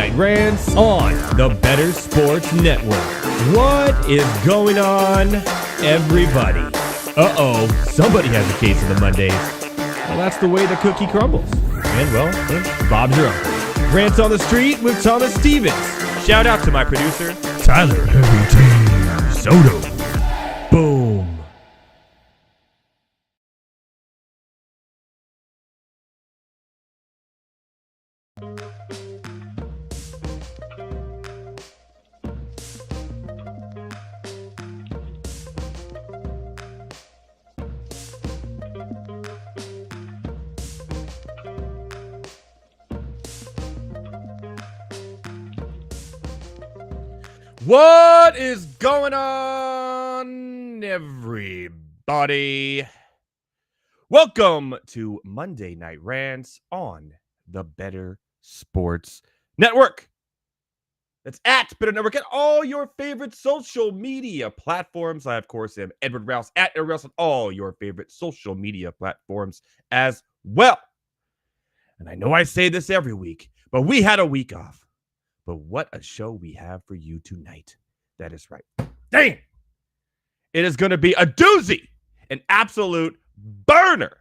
Night Rants on the Better Sports Network. What is going on, everybody? Uh-oh, somebody has a case of the Mondays. Well, that's the way the cookie crumbles. And, well, Bob's your uncle. Rants on the Street with Thomas Stevens. Shout out to my producer, Tyler Heavy T. Soto. Boom. What is going on, everybody? Welcome to Monday Night Rants on the Better Sports Network. That's at Better Network at all your favorite social media platforms. I, of course, am Edward Rouse at Edward Rouse on all your favorite social media platforms as well. And I know I say this every week, but we had a week off. But what a show we have for you tonight. That is right. Dang! It is going to be a doozy, an absolute burner,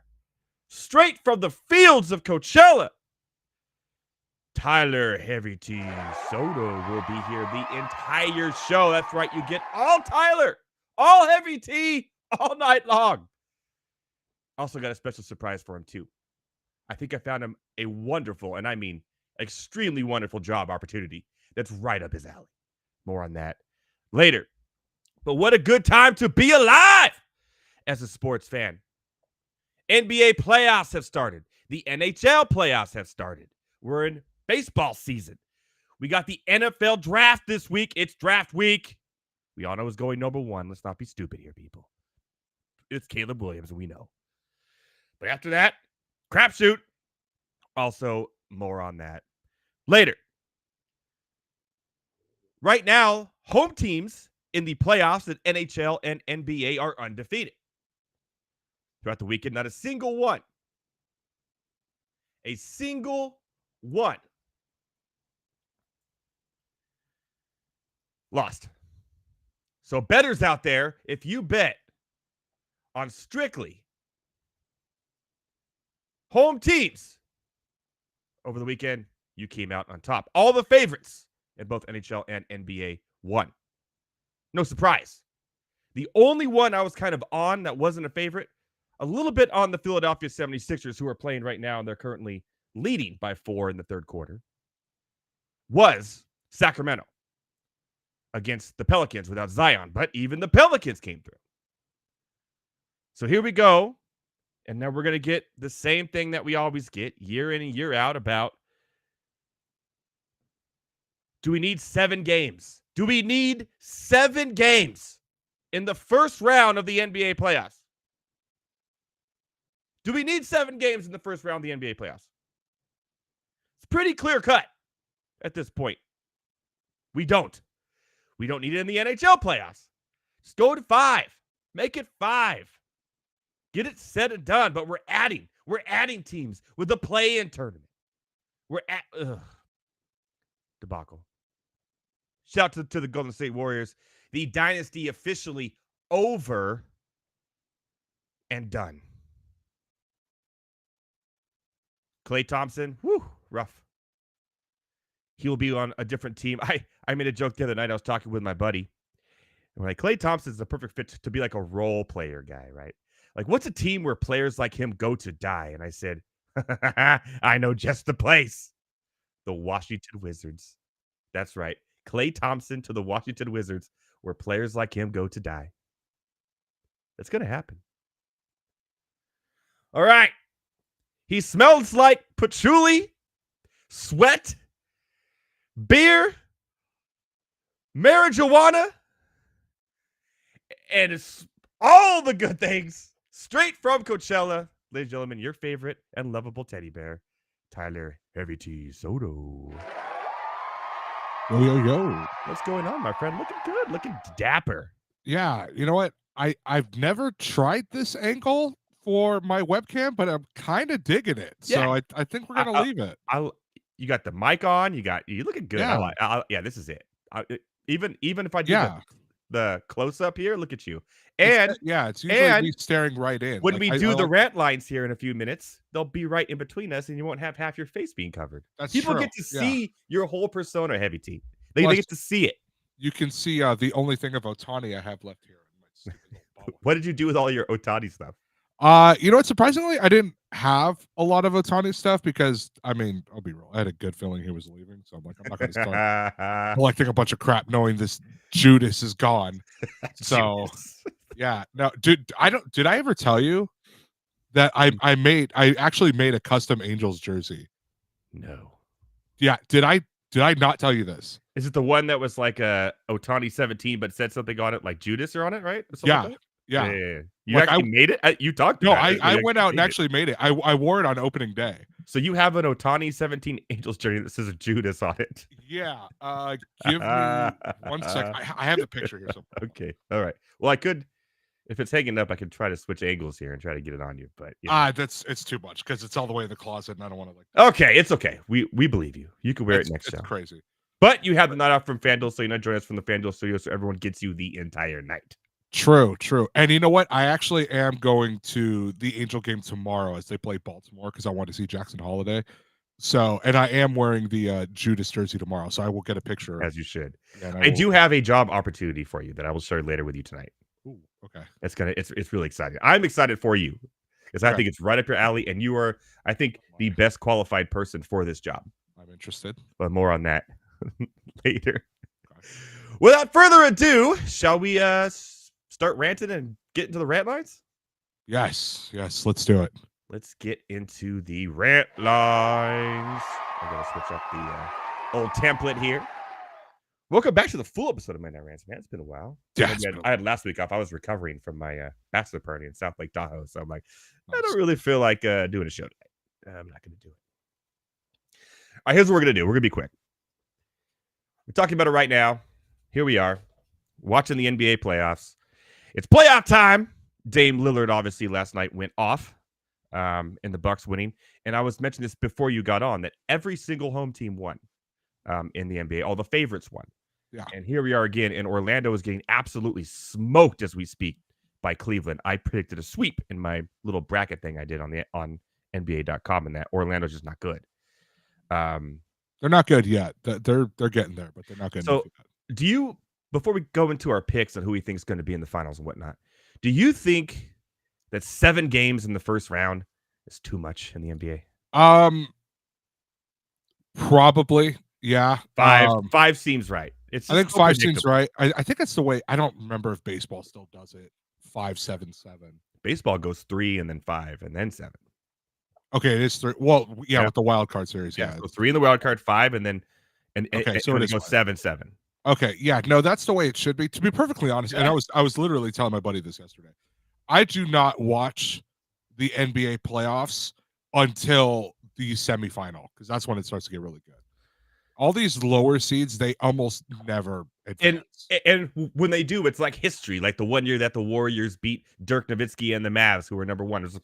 straight from the fields of Coachella. Tyler Heavy T. Soto will be here the entire show. That's right. You get all Tyler, all Heavy T, all night long. Also got a special surprise for him, too. I think I found him a wonderful, and I mean extremely wonderful job opportunity that's right up his alley. More on that later. But what a good time to be alive as a sports fan. NBA playoffs have started. The NHL playoffs have started. We're in baseball season. We got the NFL draft this week. It's draft week. We all know who's going number one. Let's not be stupid here, people. It's Caleb Williams, we know. But after that, crapshoot. Also, more on that later. Right now, home teams in the playoffs at NHL and NBA are undefeated. Throughout the weekend, not a single one. A single one. Lost. So bettors out there, if you bet on strictly home teams over the weekend, you came out on top. All the favorites in both NHL and NBA won. No surprise. The only one I was kind of on that wasn't a favorite, a little bit on the Philadelphia 76ers, who are playing right now, and they're currently leading by 4 in the third quarter, was Sacramento against the Pelicans without Zion. But even the Pelicans came through. So here we go. And now we're going to get the same thing that we always get year in and year out about, do we need 7 games? Do we need 7 games in the first round of the NBA playoffs? Do we need 7 games in the first round of the NBA playoffs? It's pretty clear cut at this point. We don't. We don't need it in the NHL playoffs. Just go to 5. Make it 5. Get it said and done, but we're adding teams with the play-in tournament. We're at debacle. Shout out to the Golden State Warriors. The dynasty officially over and done. Klay Thompson, rough. He will be on a different team. I made a joke the other night. I was talking with my buddy. And like, Klay Thompson is the perfect fit to be like a role player guy, right? Like, what's a team where players like him go to die? And I said, I know just the place. The Washington Wizards. That's right. Klay Thompson to the Washington Wizards, where players like him go to die. That's going to happen. All right. He smells like patchouli, sweat, beer, marijuana, and it's all the good things. Straight from Coachella, ladies and gentlemen, your favorite and lovable teddy bear, Tyler Heavy T. Soto. Yo. What's going on, my friend? Looking good, looking dapper. Yeah, you know what? I've never tried this angle for my webcam, but I'm kind of digging it. Yeah. So I think we're gonna leave it. You got the mic on. You looking good. Yeah. Yeah, this is it. Even if I do the close up here, look at you. And It's usually and me staring right in. when Like, we I do the like rant lines here in a few minutes, they'll be right in between us, and you won't have half your face being covered. that's People true. get to Yeah. see your whole persona, Heavy T. They Plus, get to see it. you can see the only thing of Otani I have left here in my stupid little bubble. What did you do with all your Otani stuff? You know what? Surprisingly, I didn't have a lot of Otani stuff because, I mean, I'll be real. I had a good feeling he was leaving, so I'm like, I'm not going to start collecting a bunch of crap knowing this Judas is gone. So, yeah, no, dude, did I ever tell you that I actually made a custom Angels jersey? No. Yeah, did I not tell you this? Is it the one that was like a Otani 17, but said something on it like Judas or on it, right? Yeah. Like Yeah. You like actually made it? You talked No, about it. I went out and actually made it. I wore it on opening day. So you have an Otani 17 Angels jersey that says a Judas on it. Yeah. Give me 1 sec. I have the picture here somewhere. Okay. All right. Well, I could, if it's hanging up, I could try to switch angles here and try to get it on you. But it's too much because it's all the way in the closet and I don't want to like. Okay, it's okay. We believe you. You can wear it next show. It's crazy. But you have the night off from FanDuel, so you're not joining us from the FanDuel studio, so everyone gets you the entire night. True. And you know what? I actually am going to the Angel game tomorrow as they play Baltimore because I want to see Jackson Holiday. So, and I am wearing the Judas jersey tomorrow, so I will get a picture. As you should. I do have a job opportunity for you that I will share later with you tonight. Ooh, okay. It's really exciting. I'm excited for you because I think it's right up your alley, and you are, I think, the best qualified person for this job. I'm interested. But more on that later. Okay. Without further ado, shall we start ranting and get into the rant lines? Yes, let's do it. Let's get into the rant lines. I'm going to switch up the old template here. Welcome back to the full episode of my Night Rants, man. It's been a while. Yeah, I had last week off. I was recovering from my bachelor party in South Lake Tahoe, so I'm like, I don't really feel like doing a show today. I'm not going to do it. All right, here's what we're going to do. We're going to be quick. We're talking about it right now. Here we are, watching the NBA playoffs. It's playoff time. Dame Lillard, obviously, last night went off in the Bucks winning. And I was mentioning this before you got on, that every single home team won in the NBA. All the favorites won. Yeah. And here we are again, and Orlando is getting absolutely smoked as we speak by Cleveland. I predicted a sweep in my little bracket thing I did on NBA.com, and that Orlando's just not good. They're not good yet. They're getting there, but they're not good. So, do you, before we go into our picks and who we think is going to be in the finals and whatnot, do you think that 7 games in the first round is too much in the NBA? Probably, yeah. 5 seems right. I think 5 seems right. I think that's the way. I don't remember if baseball still does it. 5, 7, 7. Baseball goes 3 and then 5 and then 7. Okay, it is 3. Well, yeah, with the wild card series, yeah. So 3 in the wild card, 5, and then so it goes 7, 7. Okay, yeah, no, that's the way it should be. To be perfectly honest, and I was literally telling my buddy this yesterday. I do not watch the NBA playoffs until the semifinal because that's when it starts to get really good. All these lower seeds, they almost never advance. And when they do, it's like history. Like the one year that the Warriors beat Dirk Nowitzki and the Mavs, who were number 1. It was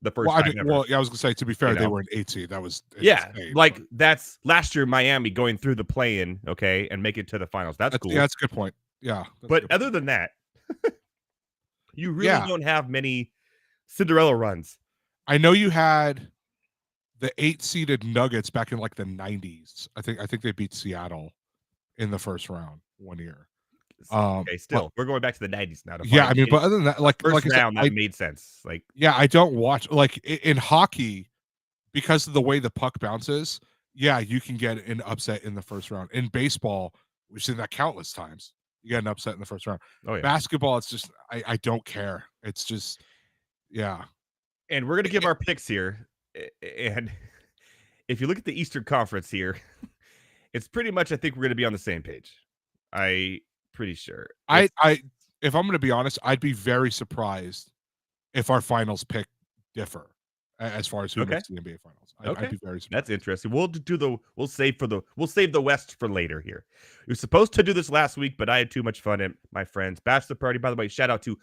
the first time ever. Well, yeah, I was gonna say, to be fair, they were an 8 seed. That was insane, like that's last year Miami going through the play-in, okay, and make it to the finals. That's cool. Yeah, that's a good point. Yeah, but other than that, you really don't have many Cinderella runs. I know you had the 8-seeded Nuggets back in like the 90s. I think they beat Seattle in the first round one year. Okay, still, we're going back to the 90s now. Yeah, I mean, but other than that, like first round, that made sense. Like, yeah, I don't watch like in hockey because of the way the puck bounces. Yeah, you can get an upset in the first round. In baseball, we've seen that countless times. You get an upset in the first round. Oh, yeah. Basketball, it's just I don't care. It's just And we're gonna give our picks here. And if you look at the Eastern Conference here, it's pretty much, I think we're gonna be on the same page. Pretty sure. If I'm going to be honest, I'd be very surprised if our finals pick differ as far as who makes the NBA finals. I'd be very surprised. That's interesting. We'll save the West for later here. We were supposed to do this last week, but I had too much fun at my friend's bachelor party. By the way, shout out to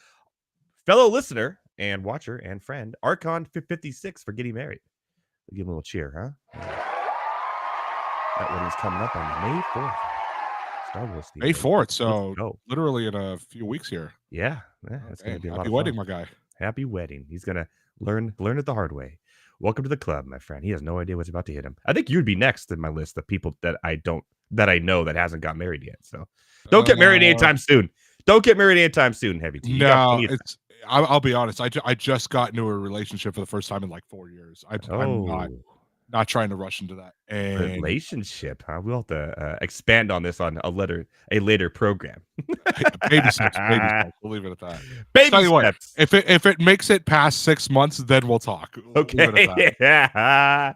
fellow listener and watcher and friend Archon 56 for getting married. We'll give him a little cheer, huh? That wedding's coming up on May 4th. Star Wars theme. May 4th, Let's so go. literally in a few weeks here. Yeah, that's going to be a lot Happy of wedding, fun. my guy. Happy wedding. He's going to learn it the hard way. Welcome to the club, my friend. He has no idea what's about to hit him. I think you'd be next in my list of people that I know that hasn't got married yet. So don't get married anytime soon. Don't get married anytime soon, Heavy T. No, I'll be honest. I just got into a relationship for the first time in like 4 years. I'm not trying to rush into that. And relationship, huh? We'll have to expand on this on a later program. baby steps. We'll leave it at that. Baby Tell you steps. What, if it makes it past 6 months, then we'll talk. Okay. Yeah.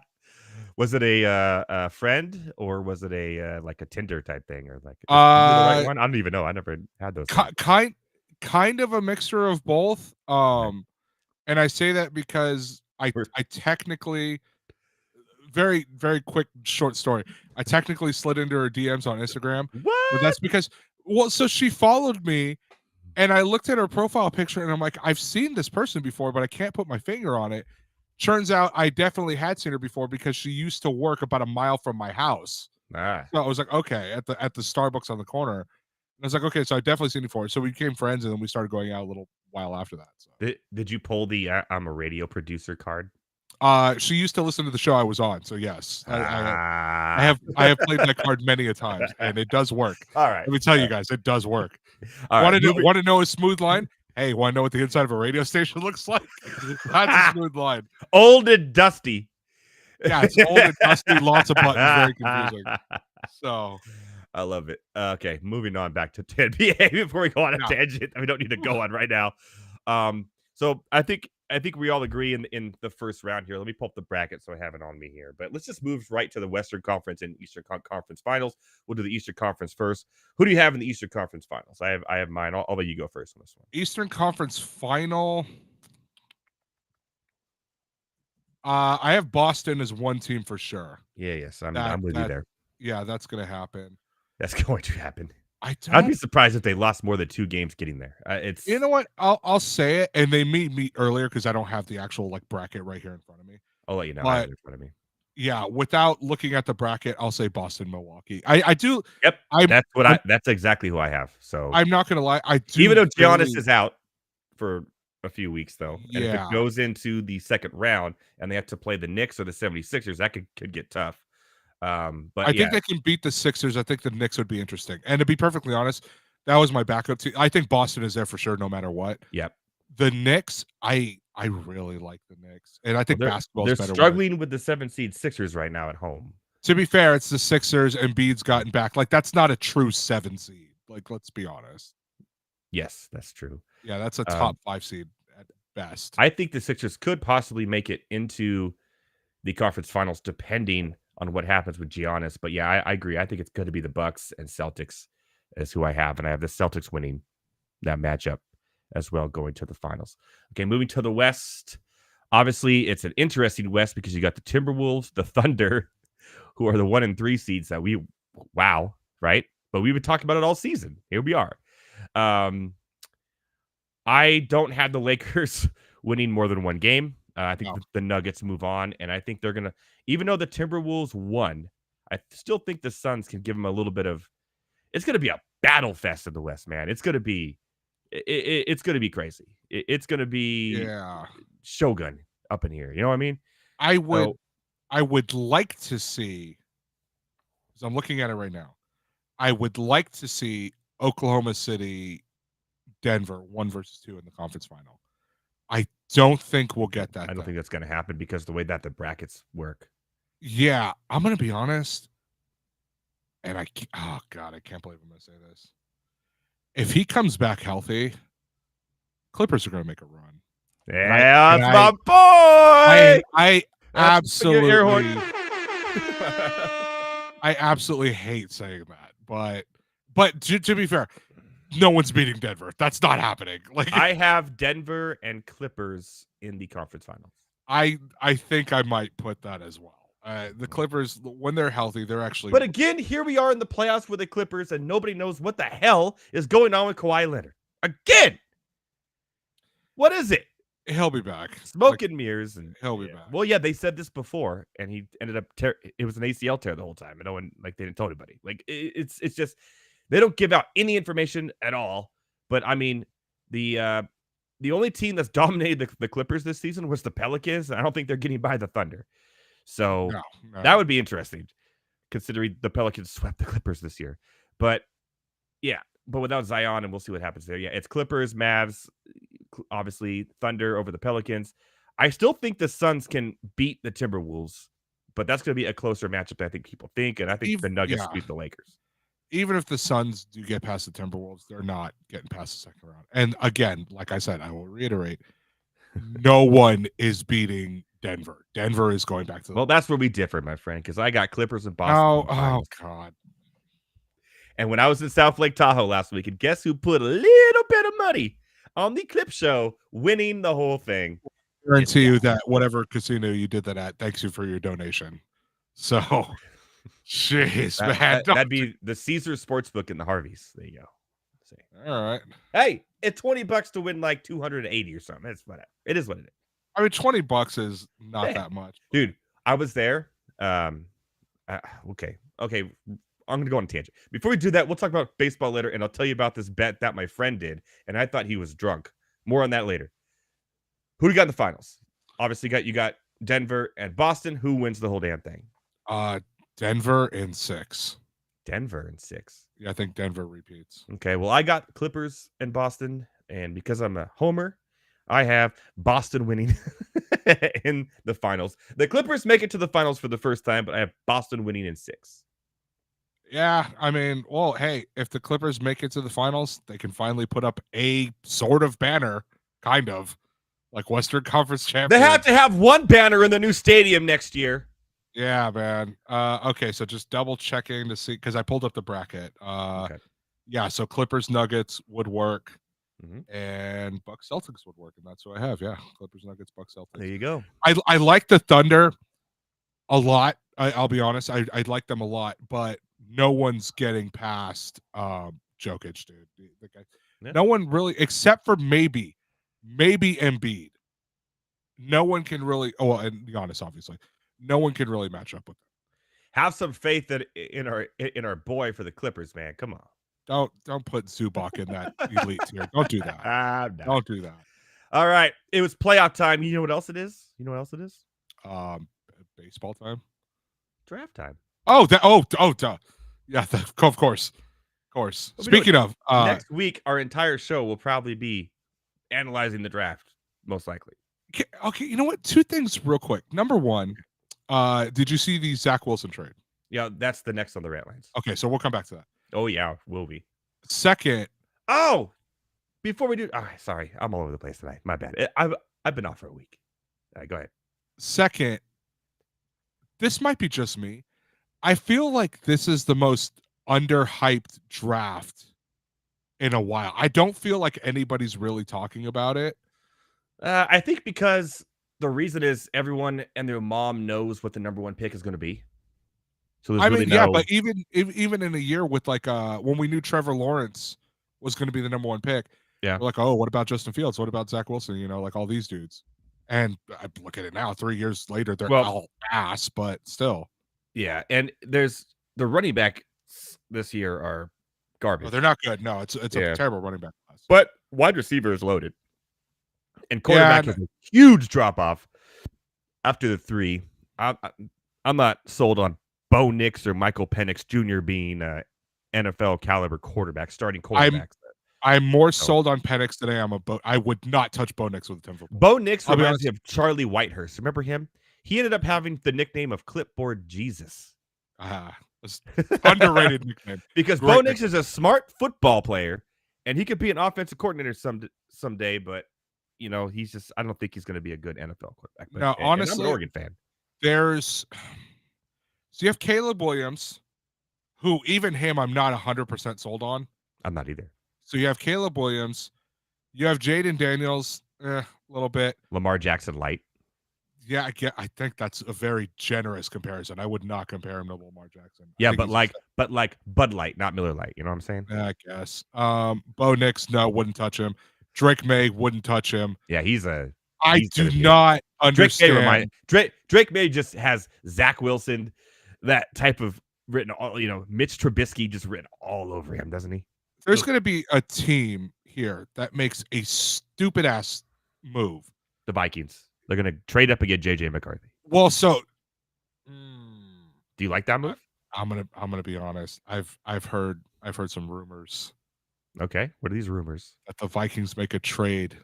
Was it a friend or was it a like a Tinder type thing or like the right one? I don't even know. I never had those. Kind of a mixture of both. And I say that because I technically, very, very quick short story. I technically slid into her DMs on Instagram. What? But that's because, so she followed me and I looked at her profile picture and I'm like, I've seen this person before, but I can't put my finger on it. Turns out I definitely had seen her before because she used to work about a mile from my house. So I was like, okay, at the Starbucks on the corner. And I was like, okay, so I definitely seen you before. So we became friends and then we started going out a little while after that. So. Did you pull the I'm a radio producer card? She used to listen to the show I was on, so yes, I have played that card many a times, and it does work. All right, let me tell you guys, it does work. Want to know a smooth line? Hey, want to know what the inside of a radio station looks like? That's a smooth line. Old and dusty. Yeah, it's old and dusty. Lots of buttons, very confusing. So. I love it. Okay, moving on back to NBA before we go on a tangent. We don't need to go on right now. So I think we all agree in the first round here. Let me pull up the bracket so I have it on me here. But let's just move right to the Western Conference and Eastern Conference Finals. We'll do the Eastern Conference first. Who do you have in the Eastern Conference Finals? I have mine. I'll let you go first on this one. Eastern Conference Final. I have Boston as one team for sure. Yeah, yes, I'm with you there. Yeah, that's going to happen. That's going to happen. I'd be surprised if they lost more than 2 games getting there. It's you know what? I'll say it, and they meet earlier because I don't have the actual like bracket right here in front of me. I'll let you know. I have it in front of me. Yeah, without looking at the bracket, I'll say Boston, Milwaukee. I do. Yep. That's exactly who I have. So I'm not gonna lie. I do. Even though Giannis is out for a few weeks though, and if Yeah. it goes into the second round and they have to play the Knicks or the 76ers, that could get tough. But I think they can beat the Sixers. I think the Knicks would be interesting. And to be perfectly honest, that was my backup team. I think Boston is there for sure, no matter what. Yep. The Knicks, I really like the Knicks, and I think basketball. They're struggling with the 7-seed Sixers right now at home. To be fair, it's the Sixers. and Embiid's gotten back. Like that's not a true 7 seed. Like let's be honest. Yes, that's true. Yeah, that's a top 5 seed at best. I think the Sixers could possibly make it into the conference finals, depending on what happens with Giannis. But yeah, I agree. I think it's going to be the Bucks and Celtics is who I have. And I have the Celtics winning that matchup as well, going to the finals. Okay, moving to the West. Obviously, it's an interesting West because you got the Timberwolves, the Thunder, who are the 1 and 3 seeds that right? But we've been talking about it all season. Here we are. I don't have the Lakers winning more than 1 game. I think the Nuggets move on, and I think they're going to, even though the Timberwolves won, I still think the Suns can give them a little bit of, it's going to be a battle fest in the West, man. It's going to be, it's going to be crazy. It's going to be Shogun up in here. You know what I mean? I would like to see, because I'm looking at it right now, I would like to see Oklahoma City, Denver 1 versus 2 in the conference final. I don't think we'll get that. I don't think that's going to happen because the way that the brackets work. Yeah, I'm going to be honest. And I can't believe I'm going to say this. If he comes back healthy, Clippers are going to make a run. Yeah, that's my boy. I absolutely, I absolutely hate saying that, but to be fair, no one's beating Denver. That's not happening. Like I have Denver and Clippers in the conference finals. I think I might put that as well. The Clippers, when they're healthy, they're actually. But again, here we are in the playoffs with the Clippers, and nobody knows what the hell is going on with Kawhi Leonard. Again, what is it? He'll be back. Smoke and mirrors, and he'll be back. Well, yeah, they said this before, and he ended up it was an ACL tear the whole time, and no one they didn't tell anybody. It's just they don't give out any information at all. But I mean, the only team that's dominated the Clippers this season was the Pelicans. And I don't think they're getting by the Thunder. So that would be interesting, considering the Pelicans swept the Clippers this year. But yeah, but without Zion, and we'll see what happens there. Yeah, it's Clippers, Mavs, obviously Thunder over the Pelicans. I still think the Suns can beat the Timberwolves, but that's going to be a closer matchup than I think people think. And I think the Nuggets beat the Lakers. Even if the Suns do get past the Timberwolves, they're not getting past the second round. And again, like I said, I will reiterate, no one is beating Denver. Denver is going back to the Well, that's where we differ, my friend, because I got Clippers and Boston. Oh, God. And when I was in South Lake Tahoe last week, and guess who put a little bit of money on the Clip Show, winning the whole thing? I guarantee you that whatever casino you did that at, thanks you for your donation. So, jeez, man. That'd be the Caesars Sportsbook in the Harveys. There you go. All right. Hey, it's $20 to win like 280 or something. It's whatever. It is what it is. I mean, $20 is not that much, dude. I was there. Okay. I'm gonna go on a tangent. Before we do that, we'll talk about baseball later, and I'll tell you about this bet that my friend did, and I thought he was drunk. More on that later. Who do you got in the finals? Obviously, you got Denver and Boston. Who wins the whole damn thing? Denver in 6. Denver in 6. Yeah, I think Denver repeats. Okay, well, I got Clippers and Boston, and because I'm a homer, I have Boston winning in the finals. The Clippers make it to the finals for the first time, but I have Boston winning in 6. Yeah, I mean, well, hey, if the Clippers make it to the finals, they can finally put up a sort of banner, kind of, like Western Conference champion. They have to have one banner in the new stadium next year. Yeah, man. Okay, so just double checking to see, because I pulled up the bracket. Okay. Yeah, so Clippers Nuggets would work, and Bucks Celtics would work, and that's what I have. Yeah, Clippers Nuggets, Bucks Celtics. There you go. I like the Thunder a lot. I'll be honest. I like them a lot, but no one's getting past Jokic, dude. The guy, no one really, except for maybe Embiid. No one can really. Oh, well, and Giannis, obviously. No one can really match up with them. Have some faith that in our boy for the Clippers, man. Come on. Don't put Zubac in that elite tier. Don't do that. No. Don't do that. All right. It was playoff time. You know what else it is? Baseball time. Draft time. Duh. Yeah, of course. Speaking of, next week, our entire show will probably be analyzing the draft, most likely. Okay, you know what? 2 things real quick. Number 1, did you see the Zach Wilson trade? Yeah, that's the next on the rant lines. Okay, so we'll come back to that. Oh, yeah, will be. Second. Oh, before we do, sorry, I'm all over the place tonight. My bad. I've been off for a week. All right, go ahead. Second, this might be just me. I feel like this is the most underhyped draft in a while. I don't feel like anybody's really talking about it. I think because the reason is everyone and their mom knows what the number 1 pick is going to be. So there's really yeah, but even in a year with like when we knew Trevor Lawrence was going to be the number 1 pick, yeah, we're like, oh, what about Justin Fields? What about Zach Wilson? You know, like all these dudes. And I look at it now, 3 years later, they're all ass, but still. Yeah, and there's the running back this year are garbage. Oh, they're not good. No, it's a terrible running back class. But wide receiver is loaded. And quarterback is a huge drop-off after the 3. I'm not sold on Bo Nix or Michael Penix Jr. being NFL caliber starting quarterbacks. I'm more sold on Penix than I am I would not touch Bo Nix with a 10 football. Bo Nix reminds me of Charlie Whitehurst. Remember him? He ended up having the nickname of Clipboard Jesus. Underrated nickname. Because Bo Nix is a smart football player, and he could be an offensive coordinator someday, but you know, I don't think he's going to be a good NFL quarterback. But, now, honestly, I'm an Oregon fan. So you have Caleb Williams, who even him I'm not 100% sold on. I'm not either. So you have Caleb Williams. You have Jaden Daniels, a little bit. Lamar Jackson light. Yeah, I think that's a very generous comparison. I would not compare him to Lamar Jackson. Yeah, but like Bud Light, not Miller Light. You know what I'm saying? Yeah, I guess. Bo Nix, no, wouldn't touch him. Drake May wouldn't touch him. Yeah, he's a I he's do gonna be not Drake May understand. Drake May just has Zach Wilson, that type of written all, Mitch Trubisky just written all over him, doesn't he? There's going to be a team here that makes a stupid ass move. The Vikings. They're gonna trade up and get JJ McCarthy. Well, so do you like that move? I'm gonna be honest. I've heard some rumors. Okay, what are these rumors? That the Vikings make a trade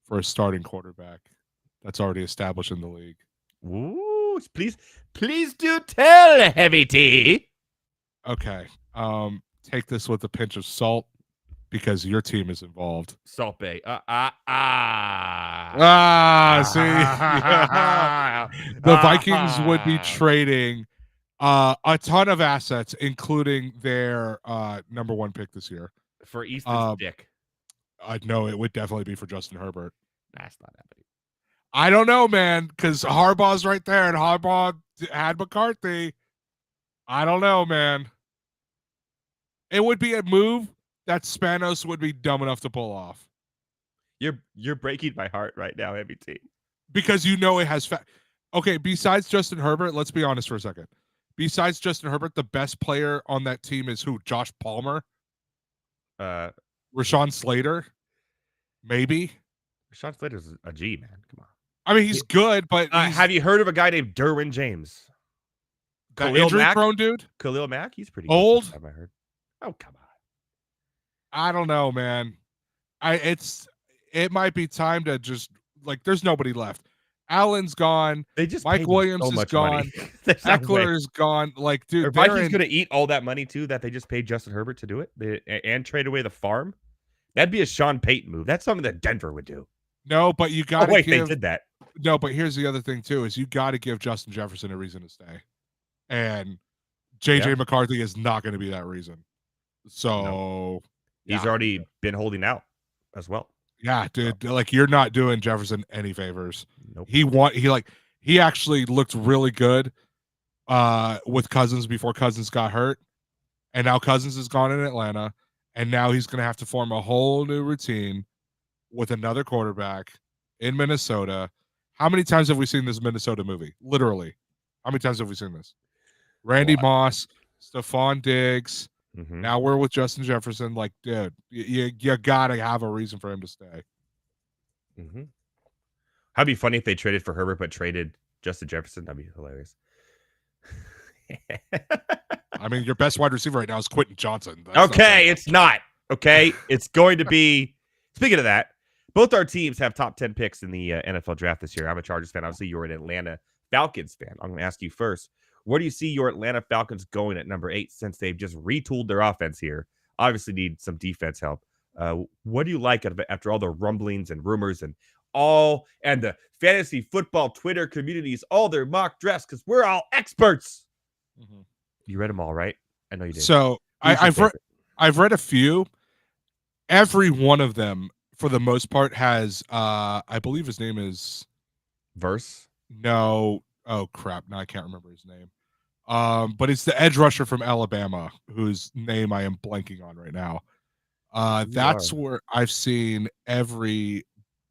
for a starting quarterback that's already established in the league. Ooh, please do tell, Heavy T. Okay. Take this with a pinch of salt because your team is involved. Salt Bay. See. The Vikings would be trading a ton of assets, including their number 1 pick this year. For Easton's dick. No, it would definitely be for Justin Herbert. That's not happening. I don't know, man, because Harbaugh's right there, and Harbaugh had McCarthy. I don't know, man. It would be a move that Spanos would be dumb enough to pull off. You're breaking my heart right now, Heavy T. Because it has okay, besides Justin Herbert, let's be honest for a second. Besides Justin Herbert, the best player on that team is who? Josh Palmer? Rashawn Slater? Maybe? Rashawn Slater's a G, man. Come on. I mean, he's good, but have you heard of a guy named Derwin James? That injury-prone dude? Khalil Mack? He's pretty old. Good, I heard. Oh, come on. I don't know, man. It might be time to just there's nobody left. Allen's gone. They just Mike Williams is gone. Eckler is gone. Dude, are Vikings going to eat all that money too that they just paid Justin Herbert to do it and trade away the farm? That'd be a Sean Payton move. That's something that Denver would do. No, but you got to they did that. No, but here's the other thing too: is you got to give Justin Jefferson a reason to stay, and JJ McCarthy is not going to be that reason. So he's already been holding out as well. Yeah, dude. You're not doing Jefferson any favors. Nope. He actually looked really good with Cousins before Cousins got hurt, and now Cousins is gone in Atlanta, and now he's going to have to form a whole new routine with another quarterback in Minnesota. How many times have we seen this Minnesota movie? Literally, how many times have we seen this? Randy Moss, Stephon Diggs. Mm-hmm. Now we're with Justin Jefferson. Dude, you gotta have a reason for him to stay. Mm-hmm. That'd be funny if they traded for Herbert but traded Justin Jefferson. That'd be hilarious. I mean, your best wide receiver right now is Quentin Johnson. It's not. Okay, it's going to be. Speaking of that, both our teams have top 10 picks in the NFL draft this year. I'm a Chargers fan. Obviously, you're an Atlanta Falcons fan. I'm going to ask you first. Where do you see your Atlanta Falcons going at number 8 since they've just retooled their offense here? Obviously need some defense help. What do you like after all the rumblings and rumors and the fantasy football Twitter communities, all their mock drafts, because we're all experts. Mm-hmm. You read them all, right? I know you did. So I've read a few. Every one of them, for the most part, has I believe his name is Verse. No. Oh crap! Now I can't remember his name. But it's the edge rusher from Alabama, whose name I am blanking on right now. That's where I've seen every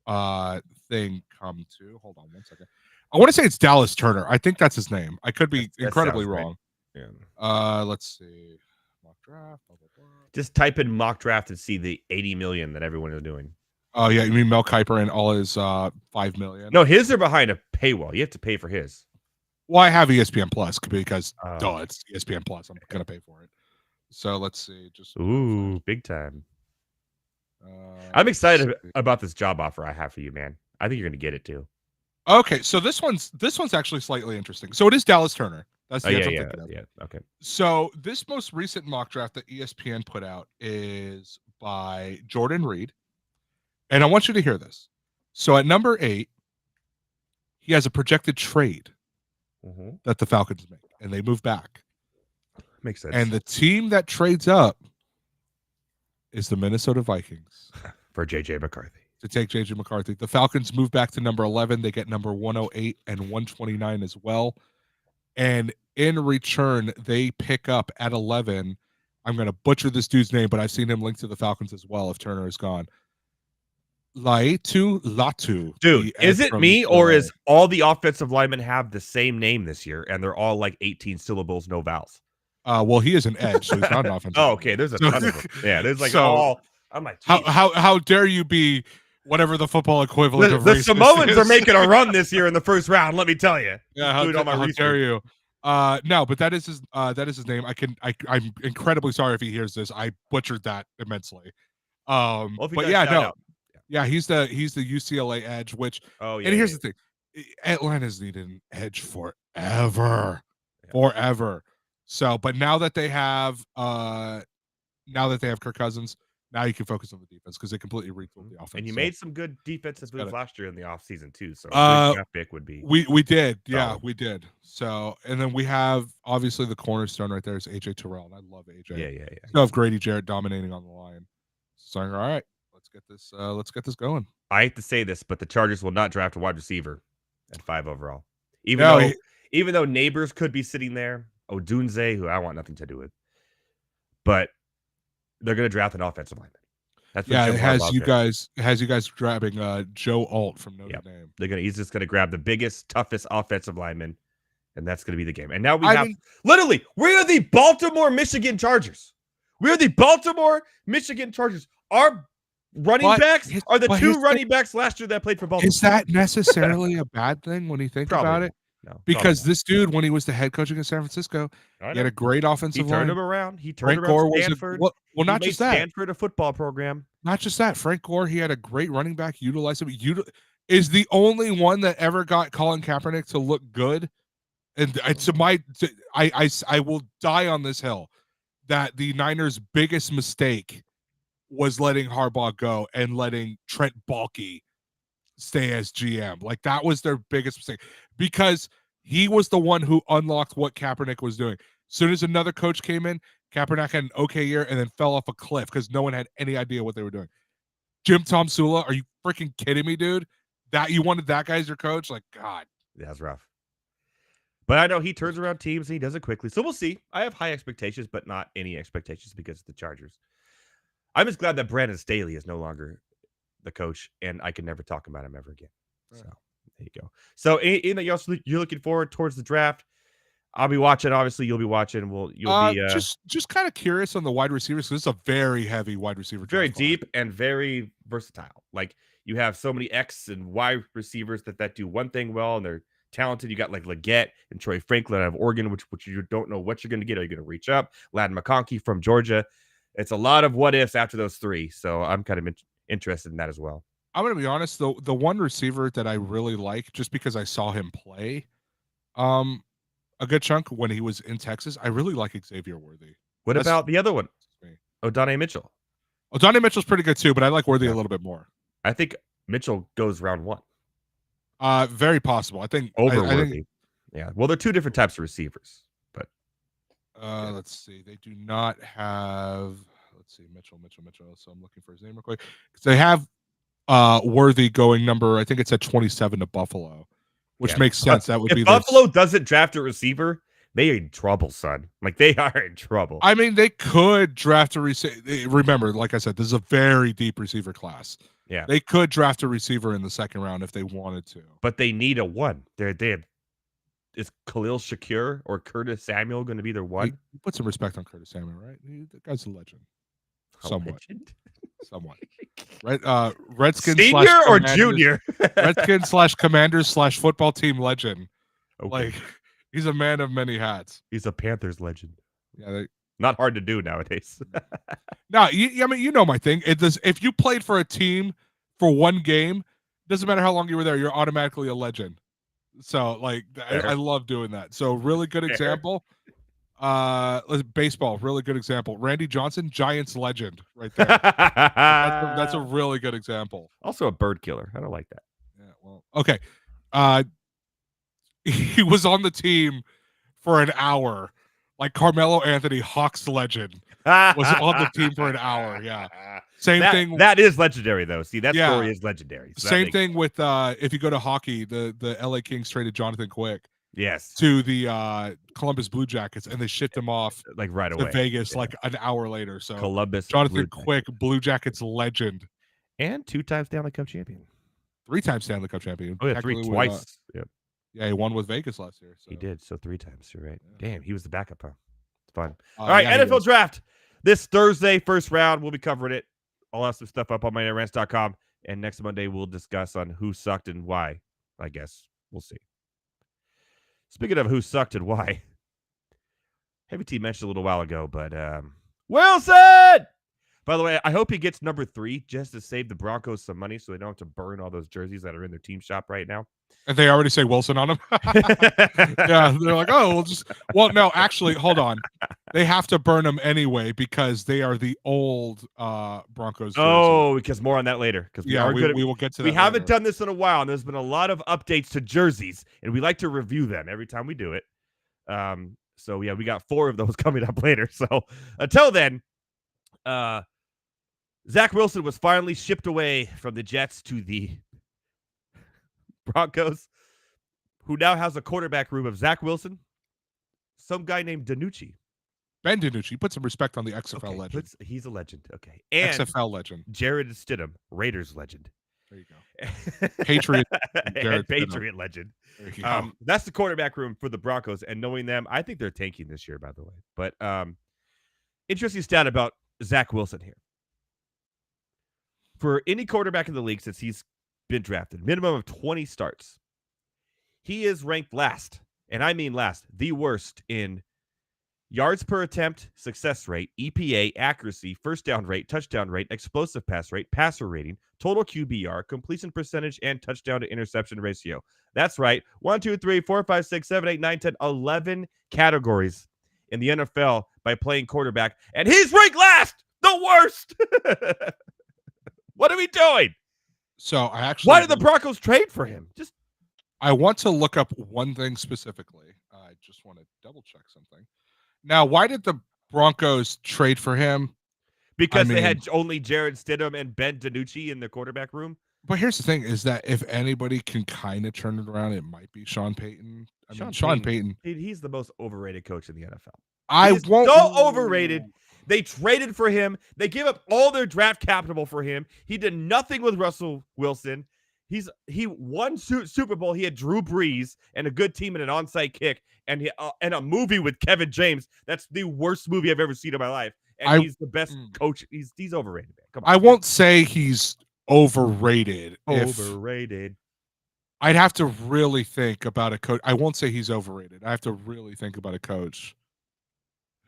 thing come to. Hold on 1 second. I want to say it's Dallas Turner. I think that's his name. I could be incredibly wrong. Right. Yeah. Let's see. Mock draft. Blah, blah, blah. Just type in mock draft and see the 80 million that everyone is doing. Oh yeah, you mean Mel Kiper and all his 5 million? No, his are behind a paywall. You have to pay for his. Well, I have ESPN Plus because it's ESPN Plus. I'm gonna pay for it. So let's see. Big time. I'm excited about this job offer I have for you, man. I think you're gonna get it too. Okay, so this one's actually slightly interesting. So it is Dallas Turner. That's the yeah. Okay. So this most recent mock draft that ESPN put out is by Jordan Reed. And I want you to hear this. So at number 8, he has a projected trade that the Falcons make, and they move back. Makes sense. And the team that trades up is the Minnesota Vikings. For J.J. McCarthy. To take J.J. McCarthy. The Falcons move back to number 11. They get number 108 and 129 as well. And in return, they pick up at 11. I'm going to butcher this dude's name, but I've seen him linked to the Falcons as well if Turner is gone. Latu, Dude, the is edge it from me or UCLA. is all the offensive linemen have the same name this year and they're all like 18 syllables, no vowels? Well, he is an edge, so he's not an offensive Oh, lineman. okay. There's a So, ton of them. Yeah, there's like so all. I'm like, how geez. how dare you be whatever the football equivalent The, of the racist Samoans are is? making a run this year in the first round. Let me tell you. Yeah, Doing all my how dare research. you? No, but that is his name. I'm incredibly sorry if he hears this. I butchered that immensely. Well, if he But does, yeah, shout no, out. yeah, he's the UCLA edge. Which, Oh yeah. and here's Yeah, the thing, Atlanta's needed an edge forever, yeah. forever. So, but now that they have Kirk Cousins, now you can focus on the defense because they completely retooled the offense. And you So, made some good defensive got moves it. last year in the offseason too. So a good draft pick would be. We did, yeah, solid. we did. So, and then we have obviously the cornerstone right there is AJ Terrell, and I love AJ. Yeah, yeah, yeah. Still have Grady Jarrett dominating on the line. Saying, all right, let's get this going. I hate to say this, but the Chargers will not draft a wide receiver at 5 overall. Even though Neighbors could be sitting there, Odunze, who I want nothing to do with, but they're going to draft an offensive lineman. That's what it has you guys grabbing Joe Alt from Notre Dame. He's just gonna grab the biggest, toughest offensive lineman, and that's gonna be the game. And now literally, we are the Baltimore, Michigan Chargers. We are the Baltimore, Michigan Chargers. Our running backs are the two running backs last year that played for Baltimore. Is that necessarily a bad thing when you think about it? No, because this dude, when he was the head coach against San Francisco, he had a great offensive line. He turned him around. He turned Frank Gore Stanford. Well, not just that. Stanford a football program. Not just that. Frank Gore, he had a great running back. Utilized him. Is the only one that ever got Colin Kaepernick to look good. And I will die on this hill that the Niners' biggest mistake was letting Harbaugh go and letting Trent Baalke stay as GM. Like, that was their biggest mistake because he was the one who unlocked what Kaepernick was doing. As soon as another coach came in, Kaepernick had an okay year and then fell off a cliff because no one had any idea what they were doing. Jim Tomsula, are you freaking kidding me, dude? That you wanted that guy as your coach? Like, God. That's rough. But I know he turns around teams and he does it quickly. So we'll see. I have high expectations, but not any expectations because of the Chargers. I'm just glad that Brandon Staley is no longer the coach, and I can never talk about him ever again. So there you go. So anything else you're looking forward towards the draft? I'll be watching. Obviously, you'll be watching. You'll be just kind of curious on the wide receivers. This is a very heavy wide receiver. Very deep and very versatile. Like, you have so many X and Y receivers that do one thing well, and they're talented. You got like Leggett and Troy Franklin out of Oregon, which you don't know what you're going to get. Are you going to reach up? Ladd McConkey from Georgia. It's a lot of what ifs after those three. So I'm kind of interested in that as well. I'm going to be honest, though, the one receiver that I really like, just because I saw him play a good chunk when he was in Texas, I really like Xavier Worthy. What about the other one? O'Donnell Mitchell. O'Donnell Mitchell's pretty good too, but I like Worthy a little bit more. I think Mitchell goes round 1. Very possible. I think Worthy. Yeah. Well, they're two different types of receivers, but let's see. They do not have. Let's see, Mitchell. So I'm looking for his name real quick. They have Worthy going number. I think it's at 27 to Buffalo, which makes sense. That would if be Buffalo doesn't draft a receiver, they are in trouble, son. Like, they are in trouble. I mean, they could draft a receiver. Remember, like I said, this is a very deep receiver class. Yeah, they could draft a receiver in the second round if they wanted to, but they need a one. Is Khalil Shakir or Curtis Samuel going to be their one? Put some respect on Curtis Samuel, right? The guy's a legend. Somewhat. Right? Redskins senior or junior? Redskins / Commanders / football team legend. Okay. Like, he's a man of many hats. He's a Panthers legend. Yeah, not hard to do nowadays. No, I mean, you know my thing. If you played for a team for one game, doesn't matter how long you were there, you're automatically a legend. So, like, I love doing that. So, really good example. Baseball, really good example. Randy Johnson, Giants legend, right there. That's a really good example. Also a bird killer. I don't like that. Yeah, well, okay. He was on the team for an hour. Like Carmelo Anthony, Hawks legend, was on the team for an hour. Yeah. Same thing. That is legendary, though. See, that story is legendary. So same thing with if you go to hockey, the LA Kings traded Jonathan Quick. Yes. To the Columbus Blue Jackets, and they shipped him off like right away to Vegas like an hour later. So Columbus Jonathan Quick, Blue Jackets legend. And 2-time Stanley Cup champion. 3-time Stanley Cup champion. Oh, yeah, twice. Yep. Yeah, he won with Vegas last year. So. He did. So 3 times. You're right. Yeah. Damn, he was the backup, huh? It's fun. All right, yeah, NFL draft. This Thursday, first round. We'll be covering it. I'll have some stuff up on MyNightRants.com. And next Monday, we'll discuss on who sucked and why. I guess. We'll see. Speaking of who sucked and why, Heavy T mentioned a little while ago, but Wilson! By the way, I hope he gets number 3 just to save the Broncos some money so they don't have to burn all those jerseys that are in their team shop right now. And they already say Wilson on them? Yeah, they're like, oh, no, actually, hold on. They have to burn them anyway because they are the old Broncos jerseys. Oh, because more on that later. Because we will get to that. We haven't done this in a while, and there's been a lot of updates to jerseys, and we like to review them every time we do it. So, yeah, we got 4 of those coming up later. So, until then, Zach Wilson was finally shipped away from the Jets to the Broncos, who now has a quarterback room of Zach Wilson, some guy named DiNucci. Ben DiNucci. Put some respect on the XFL legend. He's a legend. Okay. And XFL legend. Jared Stidham, Raiders legend. There you go. Patriot. Patriot legend. There you go. That's the quarterback room for the Broncos. And knowing them, I think they're tanking this year, by the way. But interesting stat about Zach Wilson here. For any quarterback in the league since he's been drafted, minimum of 20 starts. He is ranked last, and I mean last, the worst in yards per attempt, success rate, EPA, accuracy, first down rate, touchdown rate, explosive pass rate, passer rating, total QBR, completion percentage, and touchdown to interception ratio. That's right. 1, 2, 3, 4, 5, 6, 7, 8, 9, 10, 11 categories in the NFL by playing quarterback, and he's ranked last, the worst. What are we doing? So why did the Broncos trade for him? I want to look up one thing specifically. I just want to double check something. Now, why did the Broncos trade for him? Because they had only Jared Stidham and Ben DiNucci in the quarterback room. But here's the thing: is that if anybody can kind of turn it around, it might be Sean Payton. Sean Payton. He's the most overrated coach in the NFL. So overrated. They traded for him. They gave up all their draft capital for him. He did nothing with Russell Wilson. He won Super Bowl. He had Drew Brees and a good team and an onside kick and a movie with Kevin James. That's the worst movie I've ever seen in my life. And he's the best coach. He's overrated, man. Come on. I won't say he's overrated. Overrated. I'd have to really think about a coach. I won't say he's overrated. I have to really think about a coach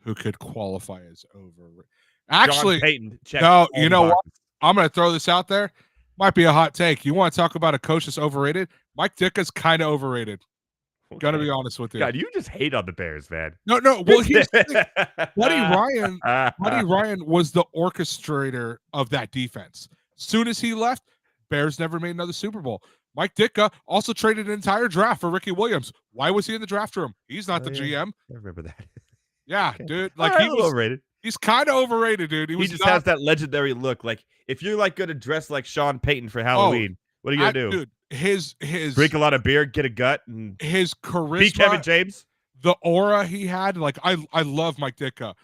who could qualify as overrated. Actually, Payton, no, you know what? I'm going to throw this out there. Might be a hot take. You want to talk about a coach that's overrated? Mike Ditka's kind of overrated. Okay. Got to be honest with you. God, you just hate on the Bears, man. No. Well, here's the thing. Buddy Ryan was the orchestrator of that defense. Soon as he left, Bears never made another Super Bowl. Mike Ditka also traded an entire draft for Ricky Williams. Why was he in the draft room? He's not the GM. I remember that. Yeah, dude. Like he was overrated. He's kind of overrated, dude. He just has that legendary look. Like if you're like going to dress like Sean Payton for Halloween, what are you gonna do? Dude, his drink a lot of beer, get a gut, and his charisma, beat Kevin James. The aura he had, like I love Mike Ditka